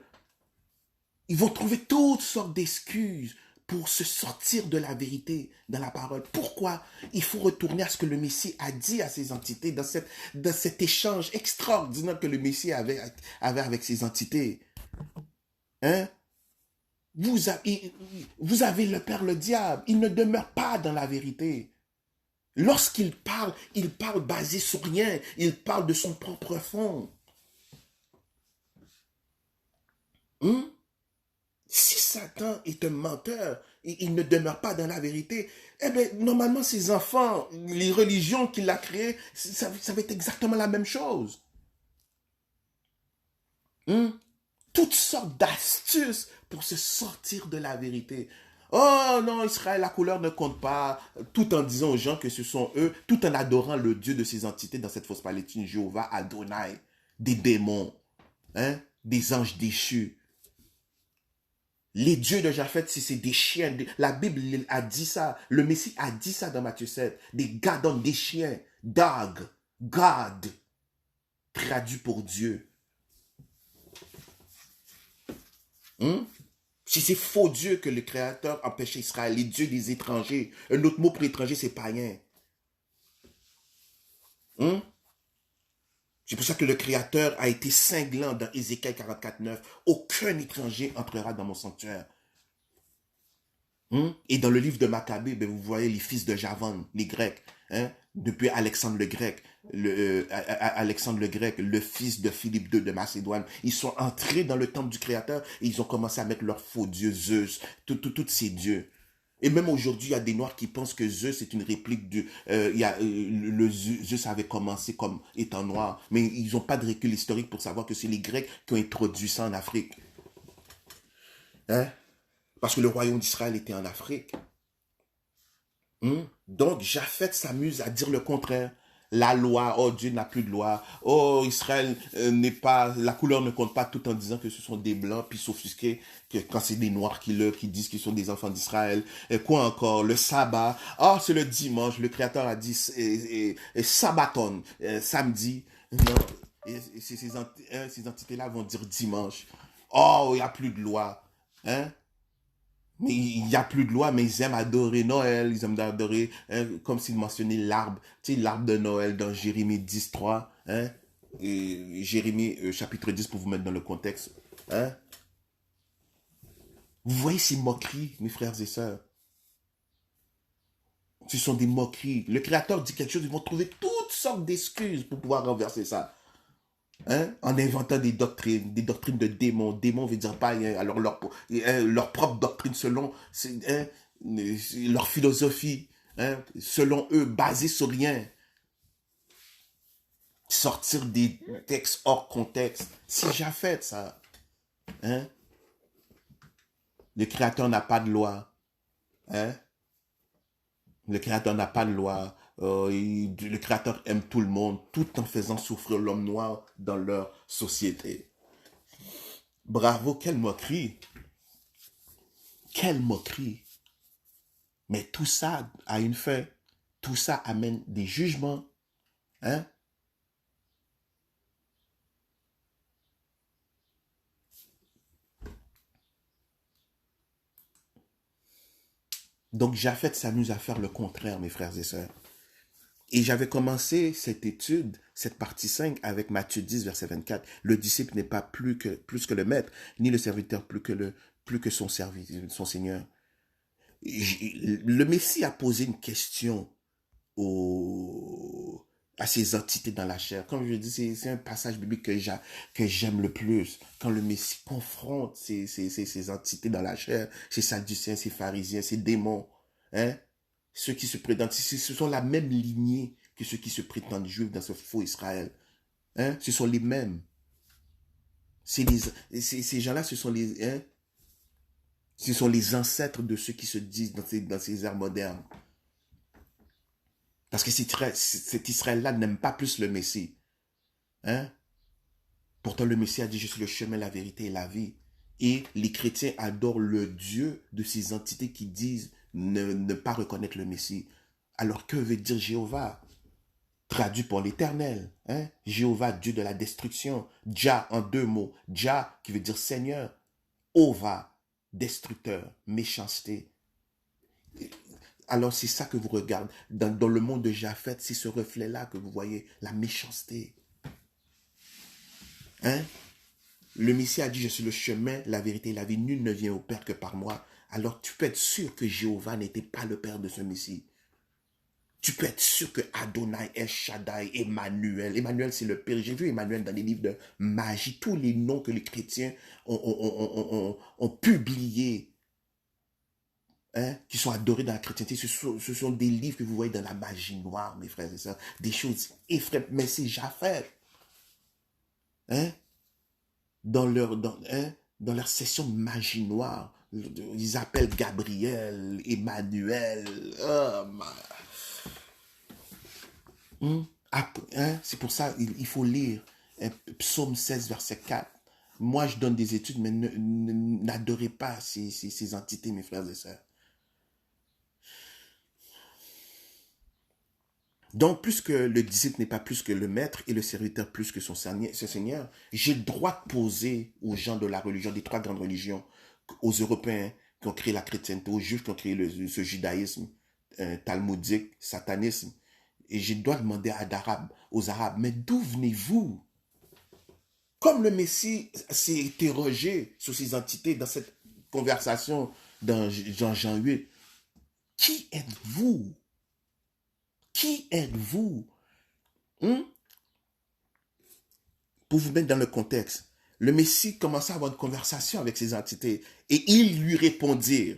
Ils vont trouver toutes sortes d'excuses pour se sortir de la vérité dans la parole. Pourquoi? Il faut retourner à ce que le Messie a dit à ces entités dans cet échange extraordinaire que le Messie avait avec ces entités. Hein? Vous avez le père, le diable. Il ne demeure pas dans la vérité. Lorsqu'il parle basé sur rien. Il parle de son propre fond. Si Satan est un menteur, et il ne demeure pas dans la vérité, eh bien, normalement, ses enfants, les religions qu'il a créées, ça va être exactement la même chose. Toutes sortes d'astuces pour se sortir de la vérité. Oh non, Israël, la couleur ne compte pas, tout en disant aux gens que ce sont eux, tout en adorant le Dieu de ces entités dans cette fausse Palestine, Jéhovah, Adonai, des démons, hein, des anges déchus. Les dieux de Japheth, c'est des chiens. La Bible a dit ça. Le Messie a dit ça dans Matthieu 7. Des gadons, des chiens. Dag, God, traduit pour Dieu. Hein? Si c'est faux Dieu que le Créateur empêchait Israël, les dieux des étrangers. Un autre mot pour étranger, c'est païen. Hein? C'est pour ça que le Créateur a été cinglant dans Ézéchiel 44:9. Aucun étranger entrera dans mon sanctuaire. Et dans le livre de Maccabée, ben, vous voyez les fils de Javan, les Grecs, hein, depuis Alexandre le Grec, Alexandre le Grec, le fils de Philippe II de Macédoine, ils sont entrés dans le temple du Créateur et ils ont commencé à mettre leurs faux dieux, Zeus, tous ces dieux. Et même aujourd'hui, il y a des Noirs qui pensent que Zeus est une réplique du... le Zeus avait commencé comme étant noir, mais ils n'ont pas de recul historique pour savoir que c'est les Grecs qui ont introduit ça en Afrique. Hein? Parce que le royaume d'Israël était en Afrique. Donc, Japheth s'amuse à dire le contraire. La loi, oh Dieu n'a plus de loi, oh Israël n'est pas, la couleur ne compte pas, tout en disant que ce sont des blancs, puis s'offusquer que quand c'est des noirs qui disent qu'ils sont des enfants d'Israël. Et quoi encore? Le sabbat, oh c'est le dimanche, le Créateur a dit sabbaton, samedi. Non, ces entités-là vont dire dimanche. Oh, il n'y a plus de loi. Hein? Mais il n'y a plus de loi, mais ils aiment adorer Noël, ils aiment adorer, hein, comme s'il mentionnait l'arbre, tu sais, l'arbre de Noël dans Jérémie 10:3, hein, et Jérémie chapitre 10 pour vous mettre dans le contexte. Hein. Vous voyez ces moqueries, mes frères et sœurs. Ce sont des moqueries. Le Créateur dit quelque chose, ils vont trouver toutes sortes d'excuses pour pouvoir renverser ça. Hein? En inventant des doctrines de démons. Démons veut dire pas, hein, alors leur propre doctrine selon hein, leur philosophie, hein, selon eux, basée sur rien. Sortir des textes hors contexte. C'est Japheth, ça. Hein? Le Créateur n'a pas de loi. Hein? Le Créateur n'a pas de loi. Le Créateur aime tout le monde, tout en faisant souffrir l'homme noir dans leur société. Bravo, quelle moquerie. Quelle moquerie. Mais tout ça a une fin. Tout ça amène des jugements. Hein? Donc Japheth s'amuse à faire le contraire, mes frères et sœurs. Et j'avais commencé cette étude, cette partie 5, avec Matthieu 10, verset 24. Le disciple n'est pas plus que le maître, ni le serviteur plus que son Seigneur. Le Messie a posé une question à ces entités dans la chair. Comme je dis, c'est un passage biblique que j'aime le plus. Quand le Messie confronte ces entités dans la chair, ces Sadducéens, ces pharisiens, ces démons, hein, ceux qui se prétendent, ce sont la même lignée que ceux qui se prétendent juifs dans ce faux Israël. Hein, ce sont les mêmes. Ces gens-là, hein, ce sont les ancêtres de ceux qui se disent dans ces ères modernes. Parce que cet Israël-là n'aime pas plus le Messie. Hein? Pourtant, le Messie a dit, je suis le chemin, la vérité et la vie. Et les chrétiens adorent le Dieu de ces entités qui disent ne pas reconnaître le Messie. Alors, que veut dire Jéhovah? Traduit par l'Éternel. Hein? Jéhovah, Dieu de la destruction. Jah en 2 mots. Jah qui veut dire Seigneur. Ova, destructeur, méchanceté. Alors c'est ça que vous regardez. Dans le monde de Japheth, c'est ce reflet-là que vous voyez, la méchanceté. Hein? Le Messie a dit, je suis le chemin, la vérité et la vie. Nul ne vient au Père que par moi. Alors tu peux être sûr que Jéhovah n'était pas le Père de ce Messie. Tu peux être sûr que Adonai, El Shaddai, Emmanuel. Emmanuel, c'est le Père. J'ai vu Emmanuel dans les livres de magie. Tous les noms que les chrétiens ont publiés. Hein, qui sont adorés dans la chrétienté, ce sont des livres que vous voyez dans la magie noire, mes frères et sœurs, des choses effrayantes, mais c'est Japheth. Hein, dans leur session de magie noire, ils appellent Gabriel, Emmanuel. Oh, hein, c'est pour ça il faut lire Psaume 16, verset 4. moi je donne des études, mais n'adorez pas ces entités, mes frères et sœurs. Donc, puisque le disciple n'est pas plus que le maître et le serviteur plus que son seigneur, j'ai le droit de poser aux gens de la religion, des trois grandes religions, aux Européens qui ont créé la chrétienté, aux Juifs qui ont créé ce judaïsme talmudique, satanisme, et je dois demander aux Arabes, mais d'où venez-vous? Comme le Messie s'est interrogé sur ces entités dans cette conversation dans Jean 8, qui êtes-vous? Qui êtes-vous? Pour vous mettre dans le contexte, le Messie commença à avoir une conversation avec ces entités et ils lui répondirent,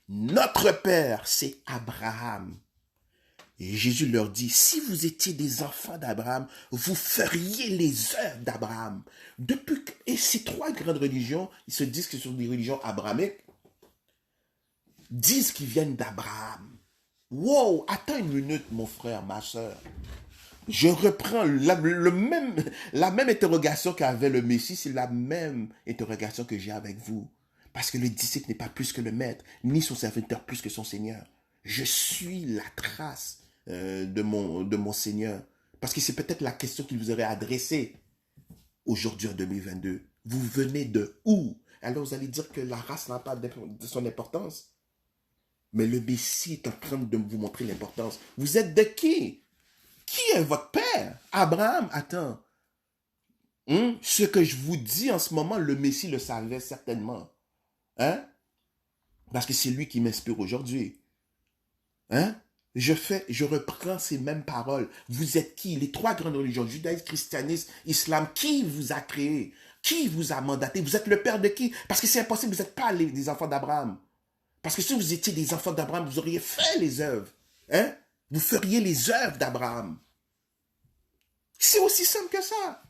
notre Père, c'est Abraham. Et Jésus leur dit, si vous étiez des enfants d'Abraham, vous feriez les œuvres d'Abraham. Et ces trois grandes religions, ils se disent que ce sont des religions abrahamiques, disent qu'ils viennent d'Abraham. Wow, attends une minute, mon frère, ma soeur. Je reprends la même interrogation qu'avait le Messie, c'est la même interrogation que j'ai avec vous. Parce que le disciple n'est pas plus que le maître, ni son serviteur plus que son Seigneur. Je suis la trace de mon Seigneur. Parce que c'est peut-être la question qu'il vous aurait adressée aujourd'hui en 2022. Vous venez de où? Alors vous allez dire que la race n'a pas de son importance. Mais le Messie est en train de vous montrer l'importance. Vous êtes de qui? Qui est votre père? Abraham, attends. Ce que je vous dis en ce moment, le Messie le savait certainement. Parce que c'est lui qui m'inspire aujourd'hui. Je reprends ces mêmes paroles. Vous êtes qui? Les trois grandes religions, judaïsme, christianisme, islam, qui vous a créé? Qui vous a mandaté? Vous êtes le père de qui? Parce que c'est impossible, vous n'êtes pas des enfants d'Abraham. Parce que si vous étiez des enfants d'Abraham, vous auriez fait les œuvres. Vous feriez les œuvres d'Abraham. C'est aussi simple que ça.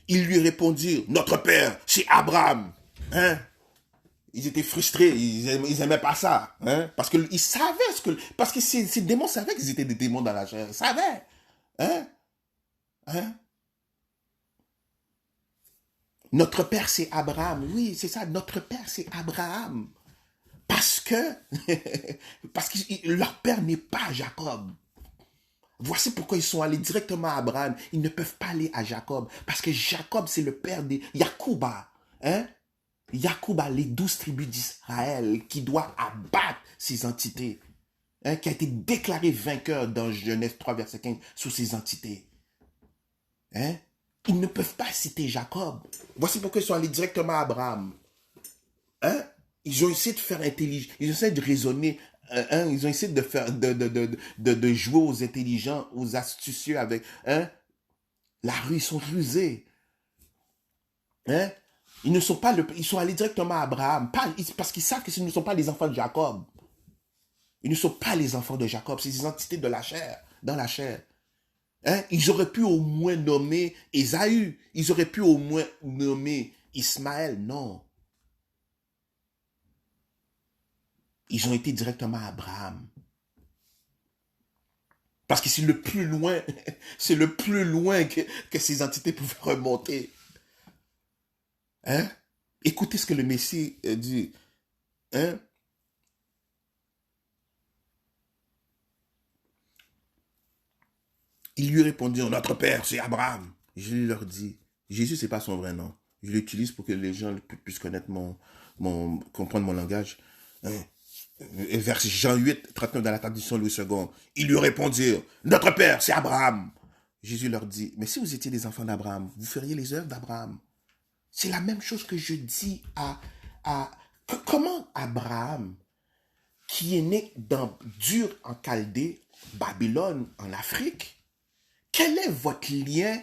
Ils lui répondirent, notre père, c'est Abraham. Ils étaient frustrés, ils aimaient pas ça. Parce qu'ils savaient parce que ces démons savaient qu'ils étaient des démons dans la chair. Ils savaient. Notre père, c'est Abraham. Oui, c'est ça. Notre père, c'est Abraham. Parce que leur père n'est pas Jacob. Voici pourquoi ils sont allés directement à Abraham. Ils ne peuvent pas aller à Jacob. Parce que Jacob, c'est le père des Yacouba. Yacouba, les 12 tribus d'Israël, qui doit abattre ces entités. Qui a été déclaré vainqueur dans Genèse 3, verset 15, sur ces entités. Ils ne peuvent pas citer Jacob. Voici pourquoi ils sont allés directement à Abraham. Ils ont essayé de faire intelligent. Ils ont essayé de raisonner. Ils ont essayé de faire de jouer aux intelligents, aux astucieux avec. La rue, ils sont rusés. Ils ne sont pas ils sont allés directement à Abraham. Parce qu'ils savent que ce ne sont pas les enfants de Jacob. Ils ne sont pas les enfants de Jacob. C'est des entités de la chair, dans la chair. Ils auraient pu au moins nommer Ésaü. Ils auraient pu au moins nommer Ismaël. Non. Ils ont été directement à Abraham. Parce que c'est le plus loin, c'est le plus loin que ces entités pouvaient remonter. Écoutez ce que le Messie dit. Ils lui répondirent, notre père, c'est Abraham. Je leur dis, Jésus, c'est pas son vrai nom. Je l'utilise pour que les gens puissent connaître comprendre mon langage. Verset Jean 8, 39 dans la traduction Louis II. Ils lui répondirent, notre père, c'est Abraham. Jésus leur dit, mais si vous étiez des enfants d'Abraham, vous feriez les œuvres d'Abraham. C'est la même chose que je dis comment Abraham, qui est né d'Ur en Chaldée, Babylone, en Afrique, quel est votre lien,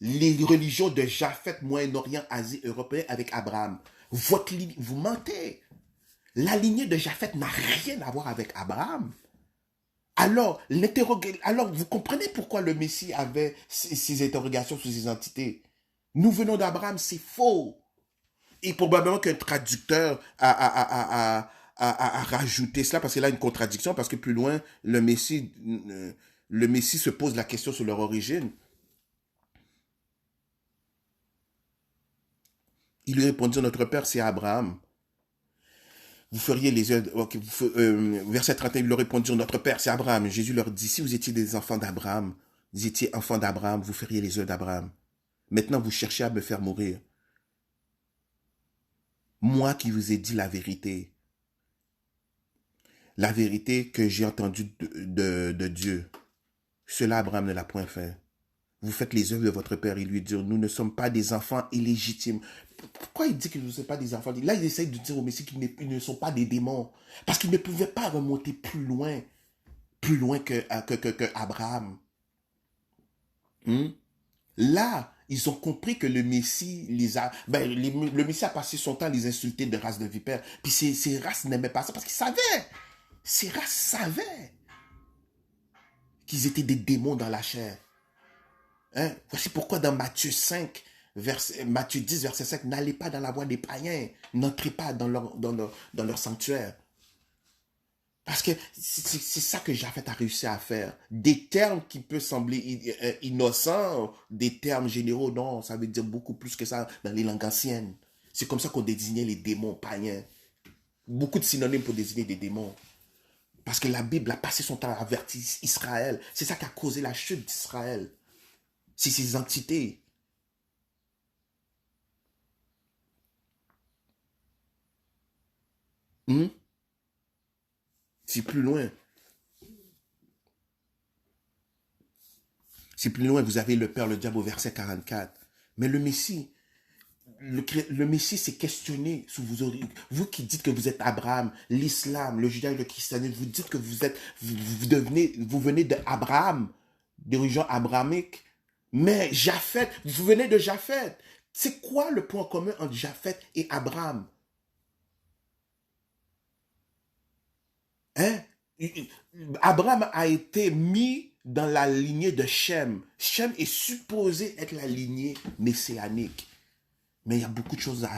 les religions de Japheth, Moyen-Orient, Asie, Européen, avec Abraham? Vous mentez. La lignée de Japheth n'a rien à voir avec Abraham. Alors, vous comprenez pourquoi le Messie avait ces interrogations sur ces entités. Nous venons d'Abraham, c'est faux. Et probablement qu'un traducteur a à rajouter cela, parce que là, une contradiction, parce que plus loin, le Messie se pose la question sur leur origine. Il lui répondit, notre père, c'est Abraham. Vous feriez les œuvres... Okay, verset 31, ils leur répondirent, notre père, c'est Abraham. Jésus leur dit, si vous étiez des enfants d'Abraham, vous étiez enfants d'Abraham, vous feriez les œuvres d'Abraham. Maintenant, vous cherchez à me faire mourir. Moi qui vous ai dit la vérité que j'ai entendue de Dieu. Cela, Abraham ne l'a point fait. Vous faites les œuvres de votre père. Il lui dit, nous ne sommes pas des enfants illégitimes. Pourquoi il dit que nous ne sommes pas des enfants? Là, il essaye de dire au Messie qu'ils ne sont pas des démons. Parce qu'ils ne pouvaient pas remonter plus loin que Abraham. Là, ils ont compris que le Messie le Messie a passé son temps à les insulter de race de vipères. Puis ces races n'aimaient pas ça parce qu'ils savaient. Ces races savaient qu'ils étaient des démons dans la chair. Hein? Voici pourquoi dans Matthieu 5, Matthieu 10, verset 5, n'allez pas dans la voie des païens, n'entrez pas dans leur sanctuaire. Parce que c'est ça que Japheth a réussi à faire. Des termes qui peuvent sembler innocents, des termes généraux, non, ça veut dire beaucoup plus que ça dans les langues anciennes. C'est comme ça qu'on désignait les démons païens. Beaucoup de synonymes pour désigner des démons. Parce que la Bible a passé son temps à avertir Israël. C'est ça qui a causé la chute d'Israël. C'est ces entités. C'est plus loin. C'est plus loin, vous avez le Père, le diable au verset 44. Mais le Messie, le Messie s'est questionné sous vous qui dites que vous êtes Abraham, l'islam, le judaïsme, le christianisme, vous dites que vous venez d'Abraham, d'origine abrahamique. Mais Japheth, vous venez de Japheth. C'est quoi le point commun entre Japheth et Abraham? Hein? Abraham a été mis dans la lignée de Shem. Shem est supposé être la lignée messianique. Mais il y a beaucoup de choses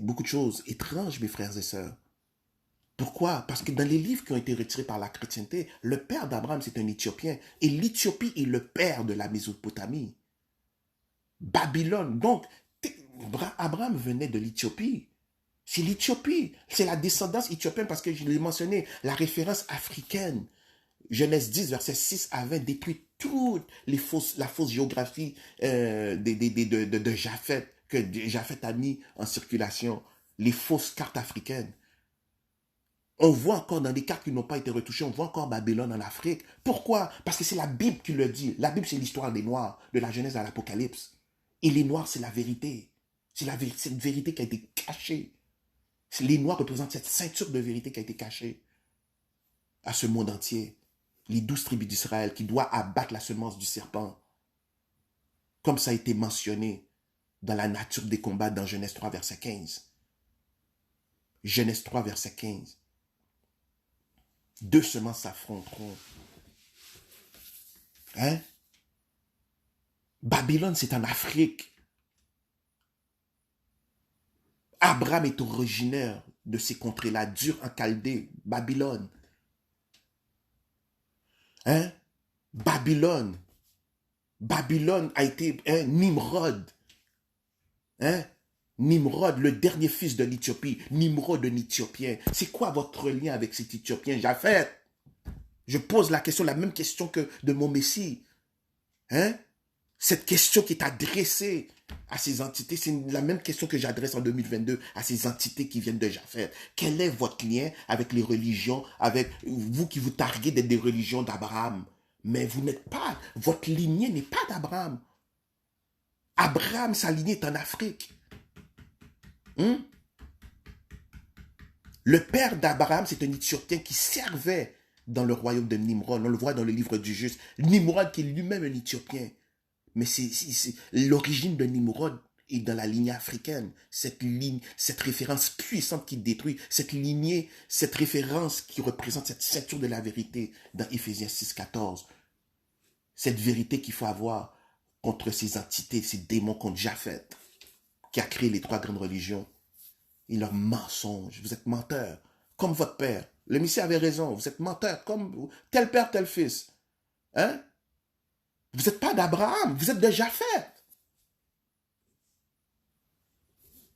beaucoup de choses étranges, mes frères et sœurs. Pourquoi? Parce que dans les livres qui ont été retirés par la chrétienté, le père d'Abraham, c'est un Éthiopien. Et l'Éthiopie est le père de la Mésopotamie. Babylone. Donc, Abraham venait de l'Éthiopie. C'est l'Éthiopie. C'est la descendance éthiopienne parce que je l'ai mentionné, la référence africaine. Genèse 10, verset 6 à 20 détruit toute la fausse géographie de Japheth, que Japheth a mis en circulation, les fausses cartes africaines. On voit encore dans des cartes qui n'ont pas été retouchées, on voit encore Babylone en Afrique. Pourquoi? Parce que c'est la Bible qui le dit. La Bible, c'est l'histoire des Noirs, de la Genèse à l'Apocalypse. Et les Noirs, c'est la vérité. C'est cette vérité qui a été cachée. Les Noirs représentent cette ceinture de vérité qui a été cachée à ce monde entier. Les 12 tribus d'Israël qui doivent abattre la semence du serpent. Comme ça a été mentionné dans la nature des combats dans Genèse 3, verset 15. Genèse 3, verset 15. Deux semences s'affronteront. Hein? Babylone, c'est en Afrique. Abraham est originaire de ces contrées-là, Dur en Chaldée, Babylone. Hein? Babylone. Babylone a été Nimrod. Hein? Nimrod, le dernier fils de l'Éthiopie. Nimrod, un Éthiopien. C'est quoi votre lien avec cet Éthiopien, Japheth? Je pose la même question que de mon Messie. Hein? Cette question qui est adressée à ces entités, c'est la même question que j'adresse en 2022 à ces entités qui viennent de Japheth. Quel est votre lien avec les religions, avec vous qui vous targuez d'être des religions d'Abraham? Mais vous n'êtes pas, votre lignée n'est pas d'Abraham. Abraham, sa lignée est en Afrique. Le père d'Abraham, c'est un Éthiopien qui servait dans le royaume de Nimrod. On le voit dans le livre du Juste. Nimrod qui est lui-même un Éthiopien. Mais c'est l'origine de Nimrod est dans la lignée africaine. Cette référence puissante qui détruit, cette lignée, cette référence qui représente cette ceinture de la vérité dans Éphésiens 6, 14. Cette vérité qu'il faut avoir contre ces entités, ces démons contre Japheth, qui a créé les trois grandes religions. et leurs mensonges. Vous êtes menteurs, comme votre père. Le Messie avait raison, vous êtes menteurs, comme tel père, tel fils. Hein? Vous n'êtes pas d'Abraham, vous êtes de Japheth.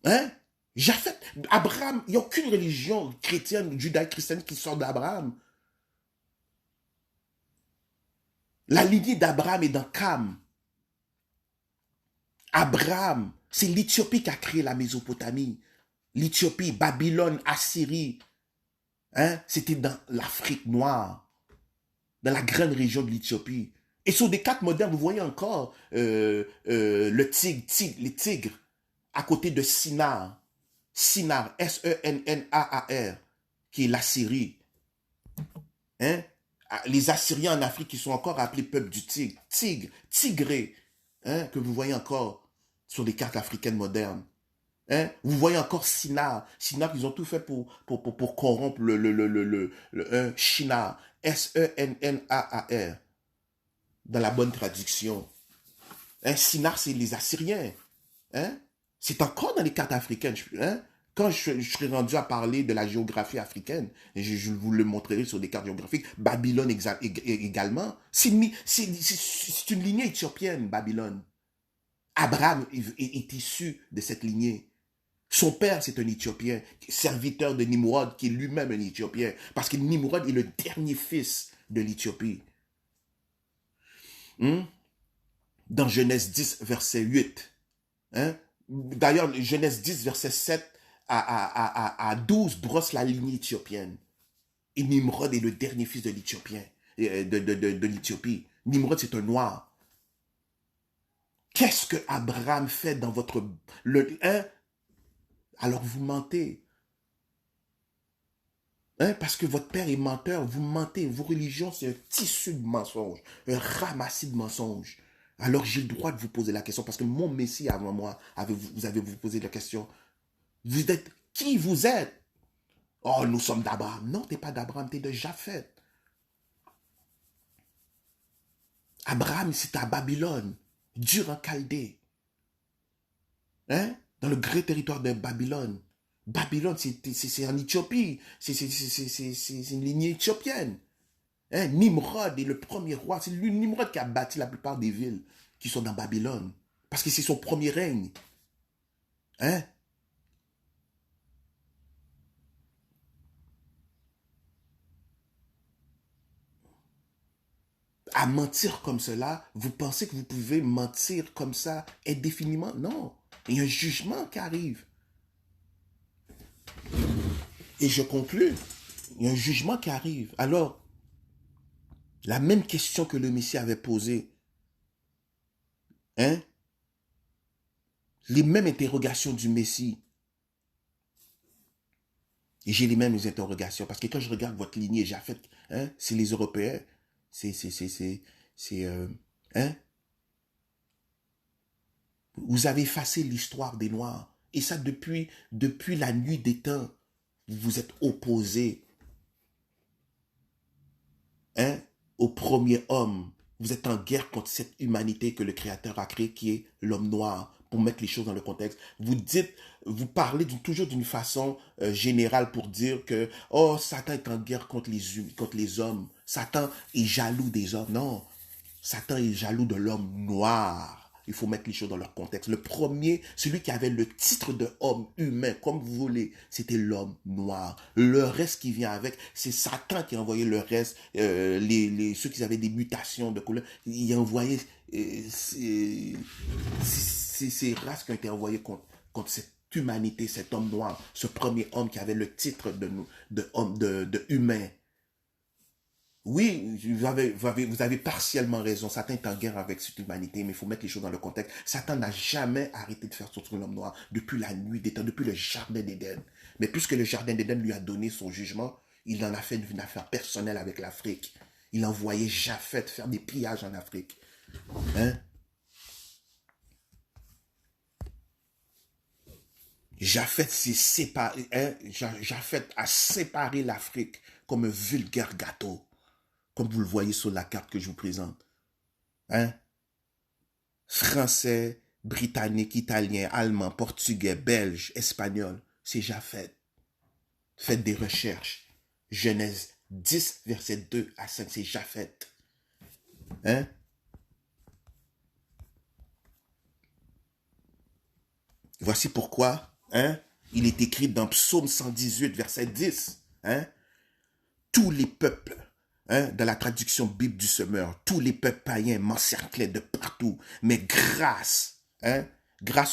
Hein? Japheth, Abraham, il n'y a aucune religion chrétienne, judaïque-chrétienne qui sort d'Abraham. La lignée d'Abraham est dans Cam. Abraham, c'est l'Éthiopie qui a créé la Mésopotamie. L'Éthiopie, Babylone, Assyrie. Hein? C'était dans l'Afrique noire, dans la grande région de l'Éthiopie. Et sur des cartes modernes, vous voyez encore le les tigres, à côté de Sinar. Sinar, S-E-N-N-A-A-R, qui est l'Assyrie. Hein? Les Assyriens en Afrique, qui sont encore appelés peuple du tigre. Tigré, hein? Que vous voyez encore sur les cartes africaines modernes. Hein? Vous voyez encore Sinar. Sinar, ils ont tout fait pour corrompre le Shinar. S-E-N-N-A-A-R. Dans la bonne traduction. Hein? Sinar, c'est les Assyriens. Hein? C'est encore dans les cartes africaines. Hein? Quand je serai rendu à parler de la géographie africaine, je vous le montrerai sur des cartes géographiques, Babylone également. C'est une lignée éthiopienne, Babylone. Abraham est issu de cette lignée. Son père, c'est un Éthiopien, serviteur de Nimrod, qui est lui-même un Éthiopien, parce que Nimrod est le dernier fils de l'Éthiopie. Dans Genèse 10, verset 8. Hein? D'ailleurs, Genèse 10, verset 7 à 12 brosse la lignée éthiopienne. Et Nimrod est le dernier fils de l'Éthiopien, de l'Éthiopie. Nimrod, c'est un noir. Qu'est-ce que Abraham fait dans votre... Alors vous mentez. Hein? Parce que votre père est menteur, vous mentez. Vos religions, c'est un tissu de mensonges, un ramassis de mensonges. Alors j'ai le droit de vous poser la question, parce que mon Messie avant moi, vous avez vous posé la question. Vous êtes qui vous êtes? Oh, nous sommes d'Abraham. Non, tu n'es pas d'Abraham, tu es de Japheth. Abraham, c'est à Babylone, dur en Chaldée. Hein? Dans le grand territoire de Babylone. Babylone, c'est en Éthiopie. C'est une lignée éthiopienne. Hein? Nimrod est le premier roi. C'est Nimrod qui a bâti la plupart des villes qui sont dans Babylone. Parce que c'est son premier règne. Hein? À mentir comme cela, vous pensez que vous pouvez mentir comme ça indéfiniment? Non. Il y a un jugement qui arrive. Et je conclus. Il y a un jugement qui arrive. Alors, la même question que le Messie avait posée, hein? Les mêmes interrogations du Messie. Et j'ai les mêmes interrogations. Parce que quand je regarde votre lignée, Japheth, hein, c'est les Européens. Hein? Vous avez effacé l'histoire des Noirs. Et ça, depuis la nuit des temps, vous vous êtes opposés, hein, au premier homme. Vous êtes en guerre contre cette humanité que le Créateur a créée, qui est l'homme noir, pour mettre les choses dans le contexte. Vous parlez toujours d'une façon générale pour dire que, oh, Satan est en guerre contre les hommes. Satan est jaloux des hommes. Non, Satan est jaloux de l'homme noir. Il faut mettre les choses dans leur contexte. Le premier, celui qui avait le titre de homme humain, comme vous voulez, c'était l'homme noir. Le reste qui vient avec, c'est Satan qui a envoyé le reste, ceux qui avaient des mutations de couleur. Il a envoyé ces races qui ont été envoyées contre cette humanité, cet homme noir, ce premier homme qui avait le titre de humain. Oui, vous avez partiellement raison. Satan est en guerre avec cette humanité, mais il faut mettre les choses dans le contexte. Satan n'a jamais arrêté de faire sortir l'homme noir depuis la nuit des temps, depuis le jardin d'Éden. Mais puisque le jardin d'Éden lui a donné son jugement, il en a fait une affaire personnelle avec l'Afrique. Il a envoyé Japheth faire des pillages en Afrique. Hein? Japheth s'est séparé, hein? Japheth a séparé l'Afrique comme un vulgaire gâteau. Comme vous le voyez sur la carte que je vous présente. Hein? Français, britannique, italien, allemand, portugais, belge, espagnol. c'est Japheth. Faites des recherches. Genèse 10, verset 2 à 5, c'est Japheth. Hein? Voici pourquoi, hein, il est écrit dans Psaume 118, verset 10, hein, tous les peuples, hein, dans la traduction Bible du Semeur, tous les peuples païens m'encerclaient de partout, mais grâce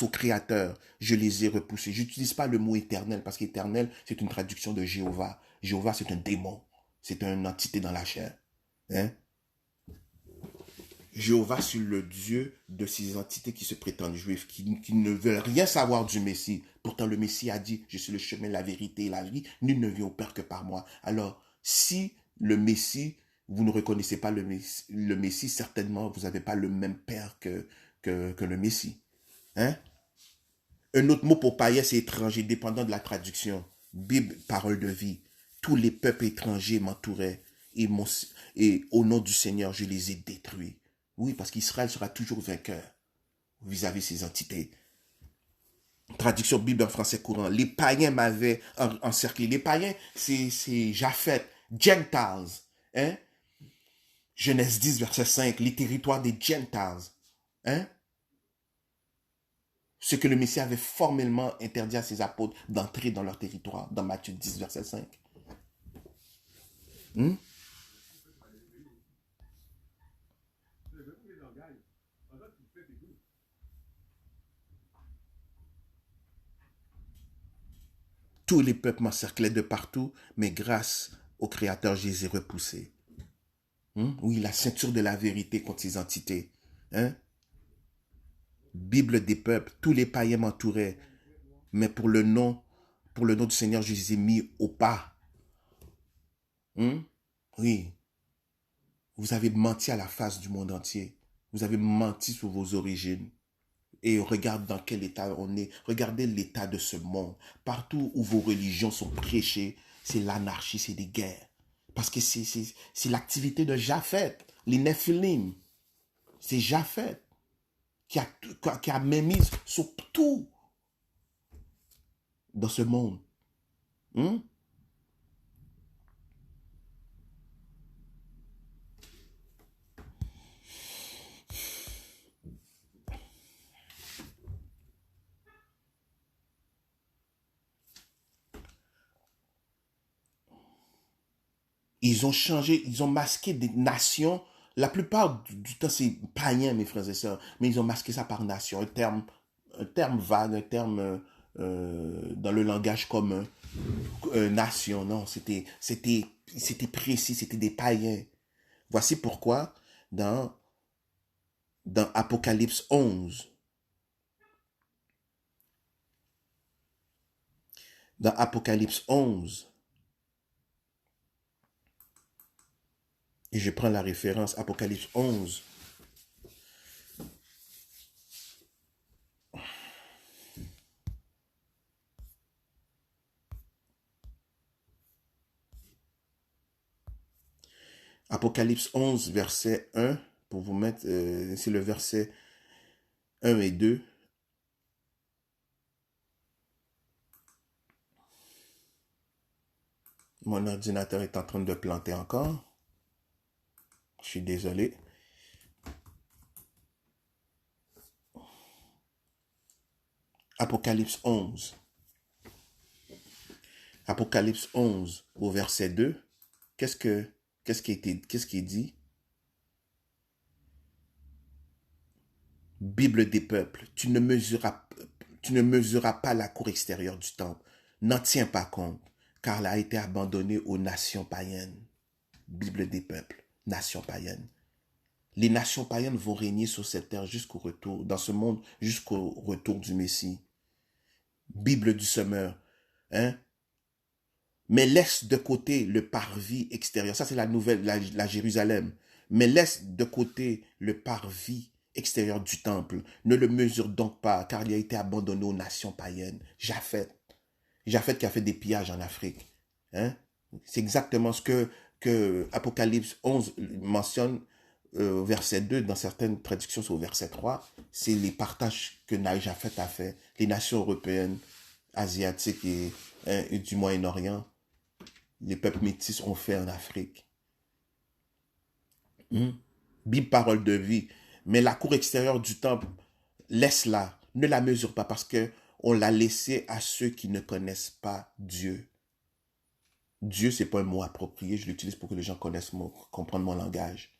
au Créateur, je les ai repoussés. Je n'utilise pas le mot éternel, parce qu'éternel, c'est une traduction de Jéhovah. Jéhovah, c'est un démon, c'est une entité dans la chair. Hein. Jéhovah, c'est le Dieu de ces entités qui se prétendent juifs, qui ne veulent rien savoir du Messie. Pourtant, le Messie a dit, je suis le chemin, la vérité et la vie. Nul ne vient au Père que par moi. Alors, si le Messie, vous ne reconnaissez pas le Messie, certainement, vous n'avez pas le même Père que le Messie. Hein? Un autre mot pour païen, c'est étranger, dépendant de la traduction. Bible, parole de vie. Tous les peuples étrangers m'entouraient et au nom du Seigneur, je les ai détruits. Oui, parce qu'Israël sera toujours vainqueur vis-à-vis de ces entités. Traduction Bible en français courant. Les païens m'avaient encerclé. Les païens, c'est Japheth, Gentiles. Hein? Genèse 10, verset 5, les territoires des Gentiles. Hein? Ce que le Messie avait formellement interdit à ses apôtres d'entrer dans leur territoire, dans Matthieu 10, verset 5. Hmm? Tous les peuples m'encerclaient de partout, mais grâce au Créateur, je les ai repoussés. Oui, la ceinture de la vérité contre ces entités. Hein? Bible des peuples, tous les païens m'entouraient, mais pour le nom du Seigneur, je les ai mis au pas. Oui, vous avez menti à la face du monde entier. Vous avez menti sur vos origines. Et regarde dans quel état on est. Regardez l'état de ce monde. Partout où vos religions sont prêchées, c'est l'anarchie, c'est des guerres. Parce que c'est l'activité de Japheth, les Nephilim. C'est Japheth qui a mémise sur tout dans ce monde. Ils ont changé, ils ont masqué des nations. La plupart du temps, c'est païen, mes frères et sœurs. Mais ils ont masqué ça par nation. Un terme vague, un terme dans le langage commun. Nation, non, c'était précis, c'était des païens. Voici pourquoi dans Apocalypse 11, dans Apocalypse 11, et je prends la référence Apocalypse 11, Apocalypse 11, verset 1, pour vous mettre, c'est le verset 1 et 2. Mon ordinateur est en train de planter encore. Je suis désolé. Apocalypse 11. Apocalypse 11 au verset 2. Qu'est-ce qui est dit? Bible des peuples, tu ne mesuras pas la cour extérieure du temple. N'en tiens pas compte, car elle a été abandonnée aux nations païennes. Bible des peuples, nations païennes. Les nations païennes vont régner sur cette terre jusqu'au retour, dans ce monde, jusqu'au retour du Messie. Bible du Semeur. Hein? Mais laisse de côté le parvis extérieur. Ça, c'est la nouvelle, la Jérusalem. Mais laisse de côté le parvis extérieur du temple. Ne le mesure donc pas, car il a été abandonné aux nations païennes. Japheth qui a fait des pillages en Afrique. Hein? C'est exactement ce que Apocalypse 11 mentionne au verset 2, dans certaines traductions c'est au verset 3. C'est les partages que Japheth a fait. Les nations européennes asiatiques et du Moyen-Orient, les peuples métis ont fait en Afrique. Bible, parole de vie. Mais la cour extérieure du temple, laisse-la, ne la mesure pas parce que on l'a laissée à ceux qui ne connaissent pas Dieu. Dieu, c'est pas un mot approprié, je l'utilise pour que les gens comprennent mon langage.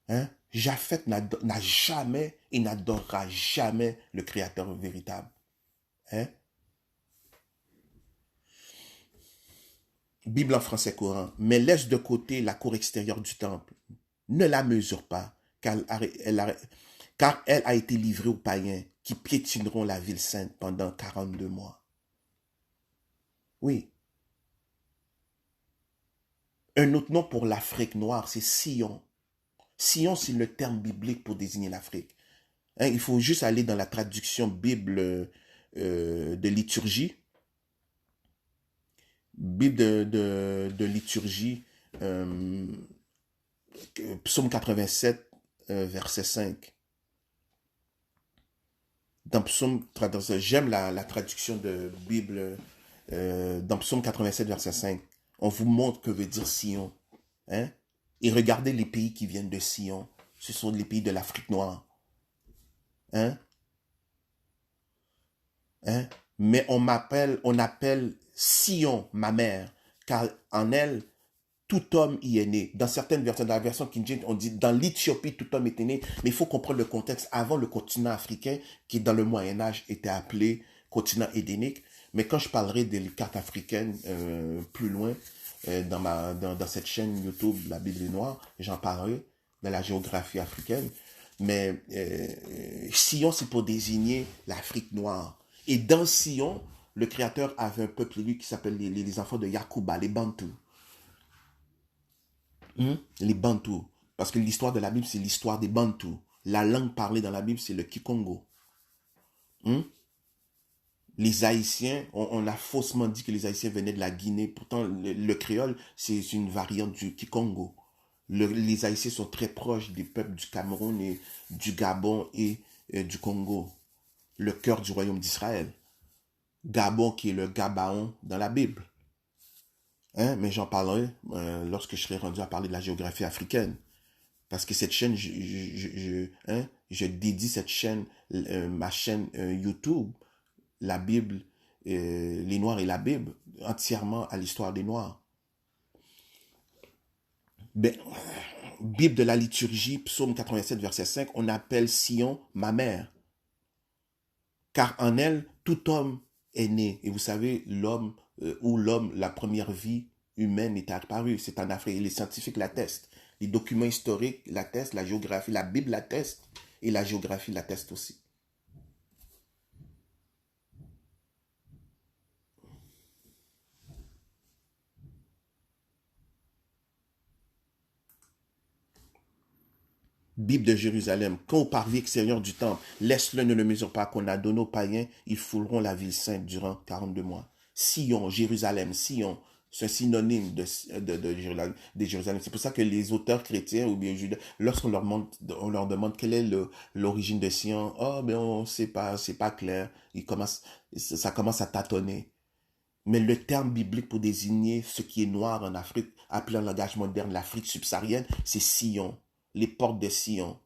Hein? Japheth n'a jamais et n'adorera jamais le Créateur véritable. Hein? Bible en français courant. Mais laisse de côté la cour extérieure du temple. Ne la mesure pas, car elle a été livrée aux païens qui piétineront la ville sainte pendant 42 mois. Oui. Un autre nom pour l'Afrique noire, c'est Sion. Sion, c'est le terme biblique pour désigner l'Afrique. Hein, il faut juste aller dans la traduction Bible de liturgie. Bible de liturgie, psaume 87, verset 5. Dans psaume, j'aime la traduction de Bible dans psaume 87, verset 5. On vous montre que veut dire Sion. Hein? Et regardez les pays qui viennent de Sion. Ce sont les pays de l'Afrique noire. Hein? Hein? Mais on appelle Sion ma mère, car en elle, tout homme y est né. Dans certaines versions, dans la version King James, on dit dans l'Éthiopie, tout homme était né. Mais il faut comprendre le contexte. Avant, le continent africain, qui dans le Moyen-Âge était appelé continent édénique. Mais quand je parlerai des cartes africaines plus loin, dans cette chaîne YouTube, La Bible est Noire, j'en parlerai de la géographie africaine. Mais Sion, c'est pour désigner l'Afrique noire. Et dans Sion, le Créateur avait un peuple élu qui s'appelle les enfants de Yakuba, les Bantous. Les Bantous. Parce que l'histoire de la Bible, c'est l'histoire des Bantous. La langue parlée dans la Bible, c'est le Kikongo. Les Haïtiens, on a faussement dit que les Haïtiens venaient de la Guinée. Pourtant, le créole, c'est une variante du Kikongo. Les Haïtiens sont très proches des peuples du Cameroun et du Gabon et du Congo. Le cœur du royaume d'Israël. Gabon qui est le Gabaon dans la Bible. Hein? Mais j'en parlerai lorsque je serai rendu à parler de la géographie africaine. Parce que cette chaîne, je dédie cette chaîne, ma chaîne YouTube, la Bible, les Noirs et la Bible, entièrement à l'histoire des Noirs. Ben, Bible de la liturgie, psaume 87, verset 5, on appelle Sion ma mère. Car en elle, tout homme est né. Et vous savez, l'homme, la première vie humaine est apparue. C'est en Afrique. Et les scientifiques l'attestent. Les documents historiques l'attestent, la géographie, la Bible l'atteste. Et la géographie l'atteste aussi. Bible de Jérusalem, quand au parvis extérieur du temple, laisse-le, ne le mesure pas, qu'on a donné aux païens, ils fouleront la ville sainte durant 42 mois. Sion, Jérusalem, Sion, c'est un synonyme de Jérusalem. C'est pour ça que les auteurs chrétiens ou bien juifs, lorsqu'on leur demande quelle est l'origine de Sion, oh, mais on ne sait pas, c'est pas clair. Ça commence à tâtonner. Mais le terme biblique pour désigner ce qui est noir en Afrique, appelé en langage moderne l'Afrique subsaharienne, c'est Sion, les portes de Sion.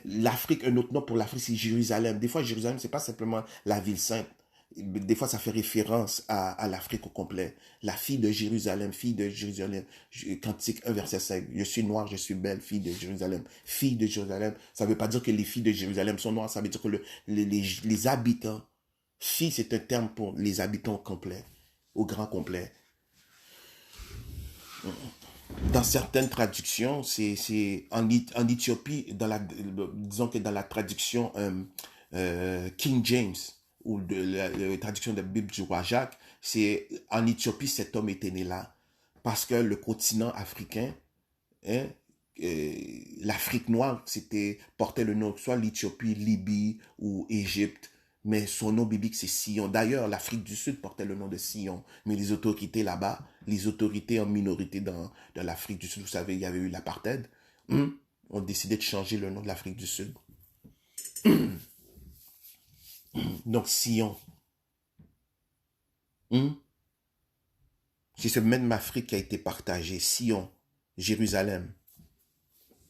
L'Afrique, un autre nom pour l'Afrique, c'est Jérusalem. Des fois, Jérusalem, c'est pas simplement la ville sainte. Des fois, ça fait référence à l'Afrique au complet. La fille de Jérusalem, Cantique 1, verset 5. Je suis noire, je suis belle, fille de Jérusalem. Fille de Jérusalem, ça ne veut pas dire que les filles de Jérusalem sont noires, ça veut dire que les habitants, fille, c'est un terme pour les habitants au complet, au grand complet. Dans certaines traductions, c'est en Éthiopie, disons que dans la traduction King James, ou de la traduction de la Bible du roi Jacques, c'est en Éthiopie, cet homme était né là. Parce que le continent africain, hein, l'Afrique noire, portait le nom, soit l'Éthiopie, Libye ou Égypte, mais son nom biblique c'est Sion. D'ailleurs, l'Afrique du Sud portait le nom de Sion, mais les autorités là-bas, les autorités en minorité dans l'Afrique du Sud, vous savez, il y avait eu l'apartheid, ont décidé de changer le nom de l'Afrique du Sud. Donc Sion. Hmm? C'est ce même Afrique qui a été partagée. Sion, Jérusalem.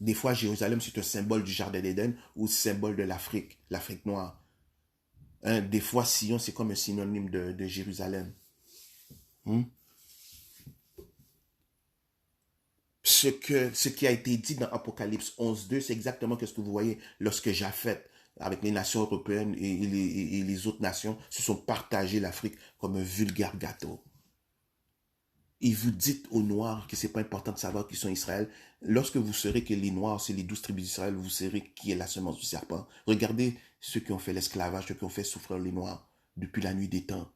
Des fois, Jérusalem, c'est un symbole du Jardin d'Éden ou symbole de l'Afrique, l'Afrique noire. Hein? Des fois, Sion, c'est comme un synonyme de Jérusalem. Hmm? Ce qui a été dit dans Apocalypse 11.2, c'est exactement ce que vous voyez lorsque Japheth, avec les nations européennes et les autres nations, se sont partagés l'Afrique comme un vulgaire gâteau. Et vous dites aux Noirs que c'est pas important de savoir qui sont Israël. Lorsque vous saurez que les Noirs, c'est les 12 tribus d'Israël, vous saurez qui est la semence du serpent. Regardez ceux qui ont fait l'esclavage, ceux qui ont fait souffrir les Noirs depuis la nuit des temps.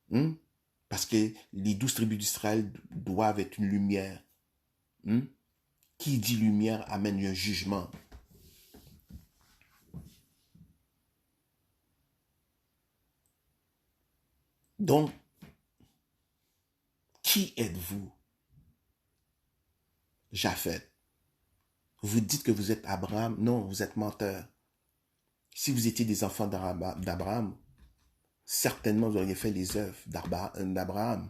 Hmm? Parce que les 12 tribus d'Israël doivent être une lumière. Hmm? Qui dit lumière amène un jugement. Donc, qui êtes-vous, Japheth? Vous dites que vous êtes Abraham. Non, vous êtes menteur. Si vous étiez des enfants d'Abraham, certainement vous auriez fait les œuvres d'Abraham.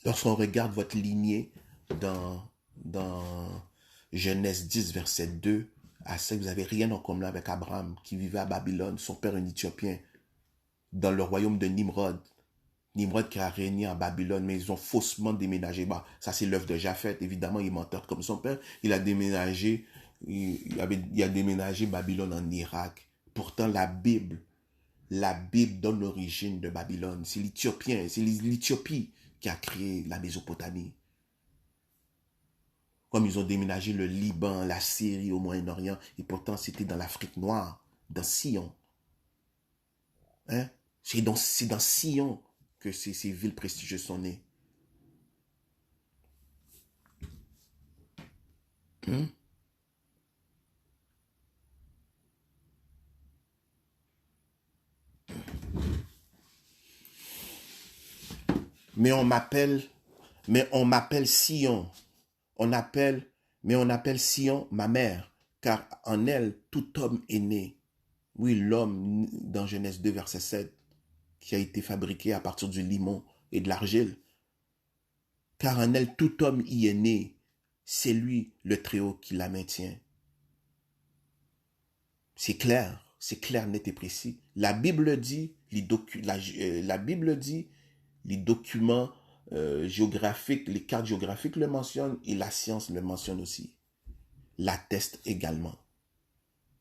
Lorsqu'on regarde votre lignée dans Genèse 10, verset 2 à 5, vous n'avez rien en commun avec Abraham qui vivait à Babylone, son père un Éthiopien, dans le royaume de Nimrod. Nimrod qui a régné en Babylone, mais ils ont faussement déménagé. Bah, ça, c'est l'œuvre de Japheth. Évidemment, il est menteur comme son père. Il a déménagé, il a déménagé Babylone en Irak. Pourtant, la Bible donne l'origine de Babylone. C'est l'Éthiopien, c'est l'Éthiopie qui a créé la Mésopotamie. Comme ils ont déménagé le Liban, la Syrie au Moyen-Orient, et pourtant c'était dans l'Afrique noire, dans Sion. Hein? C'est dans Sion que ces villes prestigieuses sont nées. Hein? Mais on m'appelle Sion. On appelle, mais on appelle Sion ma mère, car en elle tout homme est né. Oui, l'homme dans Genèse 2, verset 7, qui a été fabriqué à partir du limon et de l'argile. Car en elle tout homme y est né. C'est lui le Très-Haut qui la maintient. C'est clair, net et précis. La Bible dit, la Bible dit, les documents géographiques, les cartes géographiques le mentionnent et la science le mentionne aussi. L'atteste également.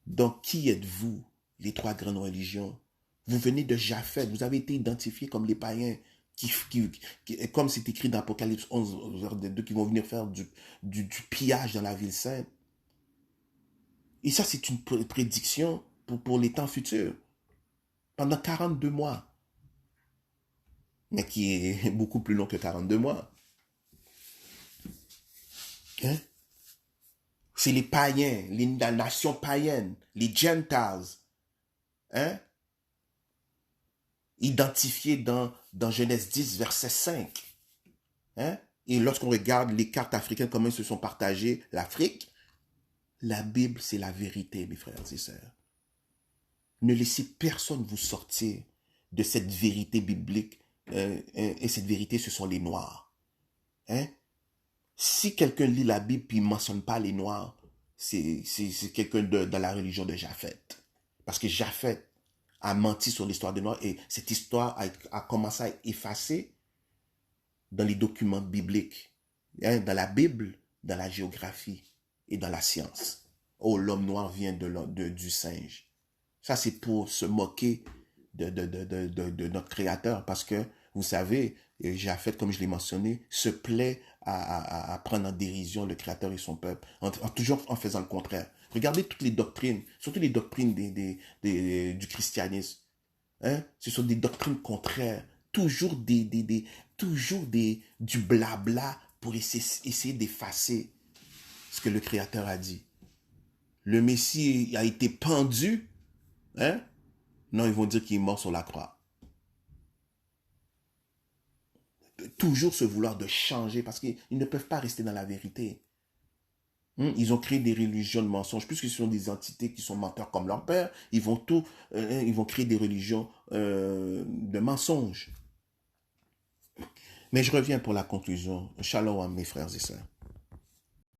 Donc, qui êtes-vous, les trois grandes religions? Vous venez de Japheth, vous avez été identifiés comme les païens, comme c'est écrit dans Apocalypse 11, verset 2, qui vont venir faire du pillage dans la ville sainte. Et ça, c'est une prédiction pour les temps futurs. Pendant 42 mois. Mais qui est beaucoup plus long que 42 mois. Hein? C'est les païens, la nation païenne, les Gentiles, hein? Identifiés dans Genèse 10, verset 5. Hein? Et lorsqu'on regarde les cartes africaines, comment ils se sont partagées, l'Afrique, la Bible, c'est la vérité, mes frères et sœurs. Ne laissez personne vous sortir de cette vérité biblique. Et cette vérité, ce sont les Noirs. Hein? Si quelqu'un lit la Bible et ne mentionne pas les Noirs, c'est quelqu'un dans la religion de Japheth. Parce que Japheth a menti sur l'histoire des Noirs et cette histoire a commencé à être effacée dans les documents bibliques, hein, dans la Bible, dans la géographie et dans la science. Oh, l'homme noir vient du singe. Ça, c'est pour se moquer de notre Créateur parce que, vous savez, Japheth, comme je l'ai mentionné, se plaît à prendre en dérision le Créateur et son peuple, toujours en faisant le contraire. Regardez toutes les doctrines, surtout les doctrines du christianisme. Hein? Ce sont des doctrines contraires, toujours du blabla pour essayer d'effacer ce que le Créateur a dit. Le Messie a été pendu, hein? Non, ils vont dire qu'il est mort sur la croix. Toujours se vouloir de changer parce qu'ils ne peuvent pas rester dans la vérité. Ils ont créé des religions de mensonges, puisque ce sont des entités qui sont menteurs comme leur père. Ils vont créer des religions de mensonges. Mais je reviens pour la conclusion. Shalom, mes frères et sœurs.